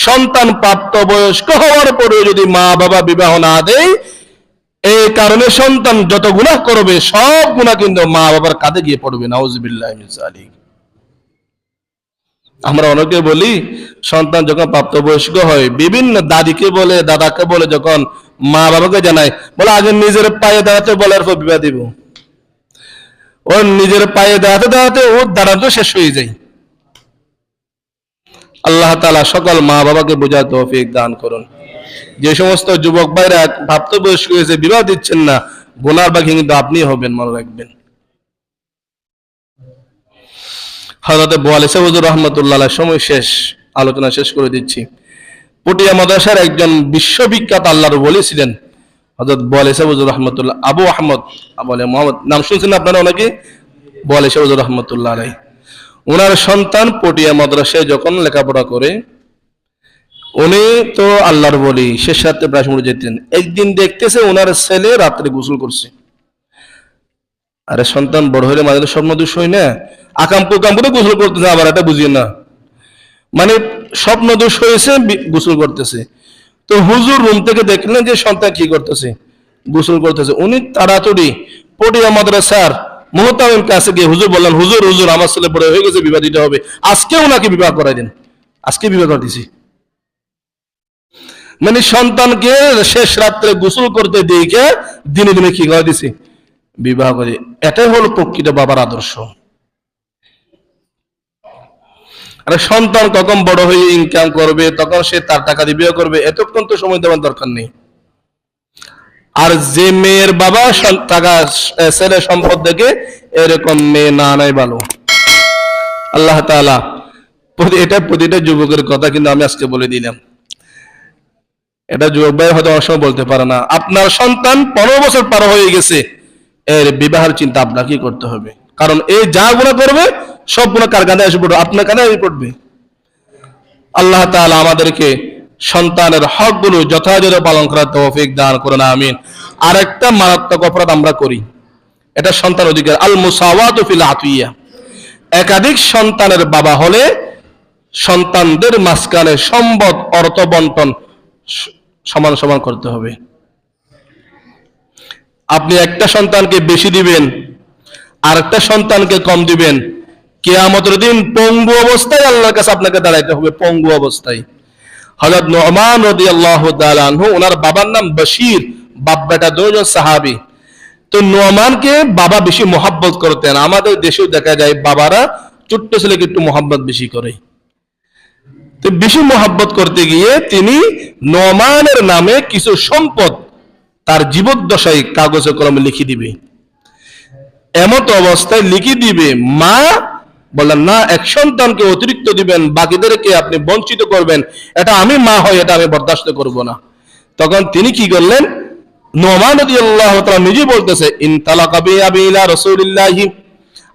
সন্তান প্রাপ্তবয়স্ক হওয়ার পরে যদি মা বাবা বিবাহ না দেয়, এই কারণে সন্তান যত গুনাহ করবে সব গুনাহ কিন্তু মা বাবার কাঁধে গিয়ে পড়বে। নাউযুবিল্লাহি মিন যালিক। আমরা অনেকে বলি, সন্তান যখন প্রাপ্তবয়স্ক হয় বিভিন্ন দাদিকে বলে, দাদাকে বলে, যখন মা বাবাকে জানায়, বলে আগে নিজের পায়ে দাঁড়াতে বলার পর বিবাহ দিব। ও নিজের পায়ে দাঁড়াতে দাঁড়াতে ওর দাঁড়াতে শেষ হয়ে যায়। আল্লাহ তাআলা সকল মা বাবাকে বোঝার তৌফিক দান করুন। যে সমস্ত যুবক ভাইরা প্রাপ্তবয়স্ক হয়েছে বিবাহ দিচ্ছেন না, গুনার বাকি কিন্তু আপনি হবেন, মনে রাখবেন। হযরত বোয়ালিসা হুজুর রাহমাতুল্লাহ আলাইহি, সময় শেষ, আলোচনা শেষ করে দিচ্ছি। পটিয়া মাদ্রাসার একজন বিশ্ববিখ্যাত আল্লাহর ওলি ছিলেন হযরত বোয়ালিসা হুজুর রাহমাতুল্লাহ, আবু আহমদ বলে মোহাম্মদ, নাম শুনছেন আপনারা অনেকে, বোয়ালিসা হুজুর রাহমাতুল্লাহ আলাইহি। ওনার সন্তান পটিয়া মাদ্রাসায় যখন লেখাপড়া করে, উনি তো আল্লাহর ওলি, শেষ রাতে প্রায় সময় যেতেন। একদিন দেখতেছে ওনার ছেলে রাত্রে গোসল করছে। আরে সন্তান বড় হলে মাঝে স্বপ্ন দোষ হয় না, আকাম কুকাম করে গোসল করতেছে, আবার এটা বুঝিয়ে না, মানে স্বপ্ন দোষ হয়েছে, গোসল করতেছে। তো হুজুর রুম থেকে দেখলেন যে সন্তান কি করতেছে, গোসল করতেছে। উনি তাড়াতাড়ি পটিয়া মাদ্রাসার মুহতামিমের কাছে গিয়ে হুজুর বললেন, হুজুর হুজুর আমার ছেলে বড় হয়ে গেছে, বিবাহ দিতে হবে, আজকে ওনাকে বিবাহ করাই দেন। আজকে বিবাহ করে দিছি। মানে সন্তানকে শেষ রাত্রে গোসল করতে দেখে দিনে দিনে কি করে দিছি, বিবাহ করে। এটাই হলো প্রকৃত বাবার আদর্শ। আর সন্তান কখন বড় হয়ে ইনকাম করবে, তখন সে তার টাকা দিয়ে বিয়ে করবে, এতক্ষণ তো সময় দেওয়ার দরকার নেই। আর যে মেয়ের বাবা টাকা ছেলে সম্পদ দেখে, এরকম মেয়ে না নাই ভালো। আল্লাহ তাআলা এটা প্রতিটা যুবকের কথা কিন্তু আমি আজকে বলে দিলাম। এটা যুবক ভাই হয়তো অনেক সময় বলতে পারে না, আপনার সন্তান 15 বছর পার হয়ে গেছে, এর বিবাহের চিন্তা আপনাকে করতে হবে। কারণ এই যা গুনাহ করবে সব গুনাহ কার কাঁধে এসে পড়বে? আপনার কাঁধে এসে পড়বে। আল্লাহ তাআলা আমাদেরকে সন্তানের হকগুলো যথাযথ পালন করার তৌফিক দান করুন, আমিন। আরেকটা মারাত্মক অপরাধ আমরা করি, এটা সন্তান অধিকার, আল মুসাওয়াতু ফিল আতিয়া। একাধিক সন্তানের বাবা হলে সন্তানদের মাঝখানে সম্পদ অর্থ বন্টন সমান সমান করতে হবে। আপনি একটা সন্তানকে বেশি দিবেন, আরেকটা সন্তানকে কম দিবেন, কিয়ামতের দিন পঙ্গু অবস্থায় আল্লাহর কাছে আপনাকে দাঁড়াইতে হবে, পঙ্গু অবস্থায়। হযরত নুমান রাদিয়াল্লাহু তাআলা আনহু, ওনার বাবার নাম বশীর, বাপ বেটা দুজন সাহাবী। তো নুমানকে বাবা বেশি মহব্বত করতেন। আমাদের দেশেও দেখা যায় বাবারা ছোট্ট ছেলেকে একটু মহব্বত বেশি করে। তো বেশি মহব্বত করতে গিয়ে তিনি নুমানের নামে কিছু সম্পদ তার জীবদ্দশায় কাগজে কলমে লিখে দিবে। এমত অবস্থায় লিখে দিবে, মা বললেন না, এক সন্তানকে অতিরিক্ত দিবেন, বাকিদেরকে আপনি বঞ্চিত করবেন, এটা আমি মা হয় এটা আমি বরদাস্ত করব না। তখন তিনি কি করলেন, নুমান রাদিয়াল্লাহু তাআলা নিজে বলতেছে, ইন তালাকা বি আবি ইলা রাসূলিল্লাহি,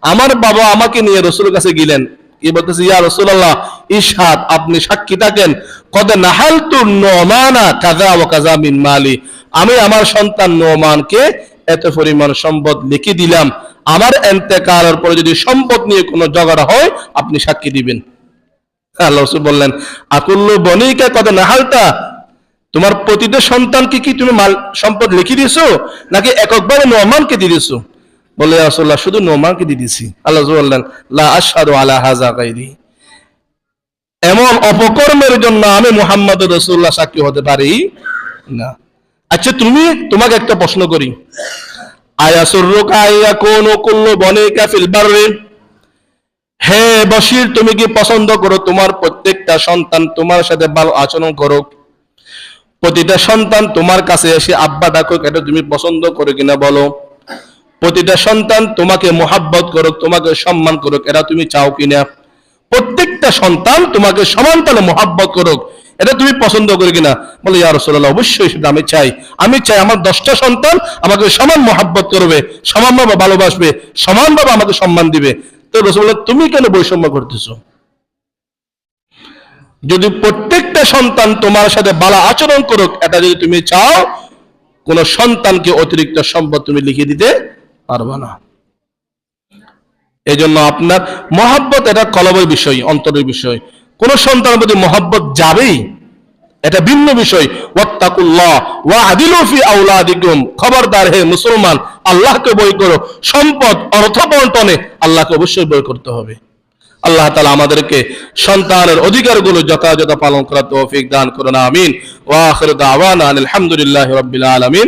আমার বাবা আমাকে নিয়ে রাসূলের কাছে গেলেন, কি বলতেছে, ইয়া রাসূলুল্লাহ ইশহাদ, আপনি সাক্ষী থাকেন, কদ নাহালতু নুমানা কাযা ওয়া কাযা মিন মালি, আমি আমার সন্তান নুমানকে এত পরিমাণ সম্পদ লিখে দিলাম, আমার ইন্তেকালের পরে যদি সম্পদ নিয়ে কোনো ঝগড়া হয় আপনি সাক্ষী দিবেন। আল্লাহ রাসূল বললেন, আকুল্লু বনিকা কদ নাহালতা, তোমার প্রতিটা সন্তানকে কি তুমি মাল সম্পদ লিখে দিয়েছো নাকি এককভাবে নোমানকে দিয়ে দিয়েছো? বলে ইয়া রাসূলুল্লাহ শুধু নোমানকে দিয়ে দিয়েছি। আল্লাহ বললেন লা আশহাদু আলা হাযা গায়রি, এমন অপকর্মের জন্য আমি মুহাম্মদ রাসূলুল্লাহ সাক্ষী হতে পারি না। আচ্ছা তোমাকে একটা প্রশ্ন করি, আয়াসুররুকা আইয়াকুনু কুল্লু বনিকা ফিল বাররি, হে বশির তুমি কি পছন্দ করো তোমার প্রত্যেকটা সন্তান তোমার সাথে ভালো আচরণ করুক, প্রতিটা সন্তান তোমার কাছে এসে আব্বা ডাকুক, এটা তুমি পছন্দ করো কিনা বলো? প্রতিটা সন্তান তোমাকে মোহাব্বত করুক, তোমাকে সম্মান করুক, এটা তুমি চাও কিনা? প্রত্যেকটা সন্তান তোমাকে সমান তালে মোহাব্বত করুক, এটা তুমি পছন্দ করো কিনা? বলে ইয়া রাসূলুল্লাহ অবশ্যই সেটা আমি চাই আমার 10টা সন্তান আমাকে সমান মোহাব্বত করবে, সমানভাবে ভালোবাসবে, সমানভাবে আমাকে সম্মান দিবে। তো রাসূলুল্লাহ তুমি কেন বৈষম্য করতেছো? যদি প্রত্যেকটা সন্তান তোমার সাথে ভালো আচরণ করুক এটা যদি তুমি চাও, কোন সন্তানকে অতিরিক্ত সম্পদ তুমি লিখে দিতে পারবে না। এই জন্য আপনার মহব্বত এটা কলবের বিষয়, অন্তরের বিষয়। কোন সন্তানের প্রতি মহব্বত যাবেই, এটা ভিন্ন বিষয়। ওয়াত্তাকুল্লাহ ওয়া আদিলু ফি আওলাদিকুম, খবরদার হে মুসলমান আল্লাহকে ভয় করো, সম্পদ অর্থ বন্টনে আল্লাহকে অবশ্যই ভয় করতে হবে। আল্লাহ তাআলা আমাদেরকে সন্তানের অধিকারগুলো যথাযথ পালন করার তৌফিক দান করুন, আমিন। ওয়া আখিরু দাওয়ানা আলহামদুলিল্লাহি রাব্বিল আলামিন।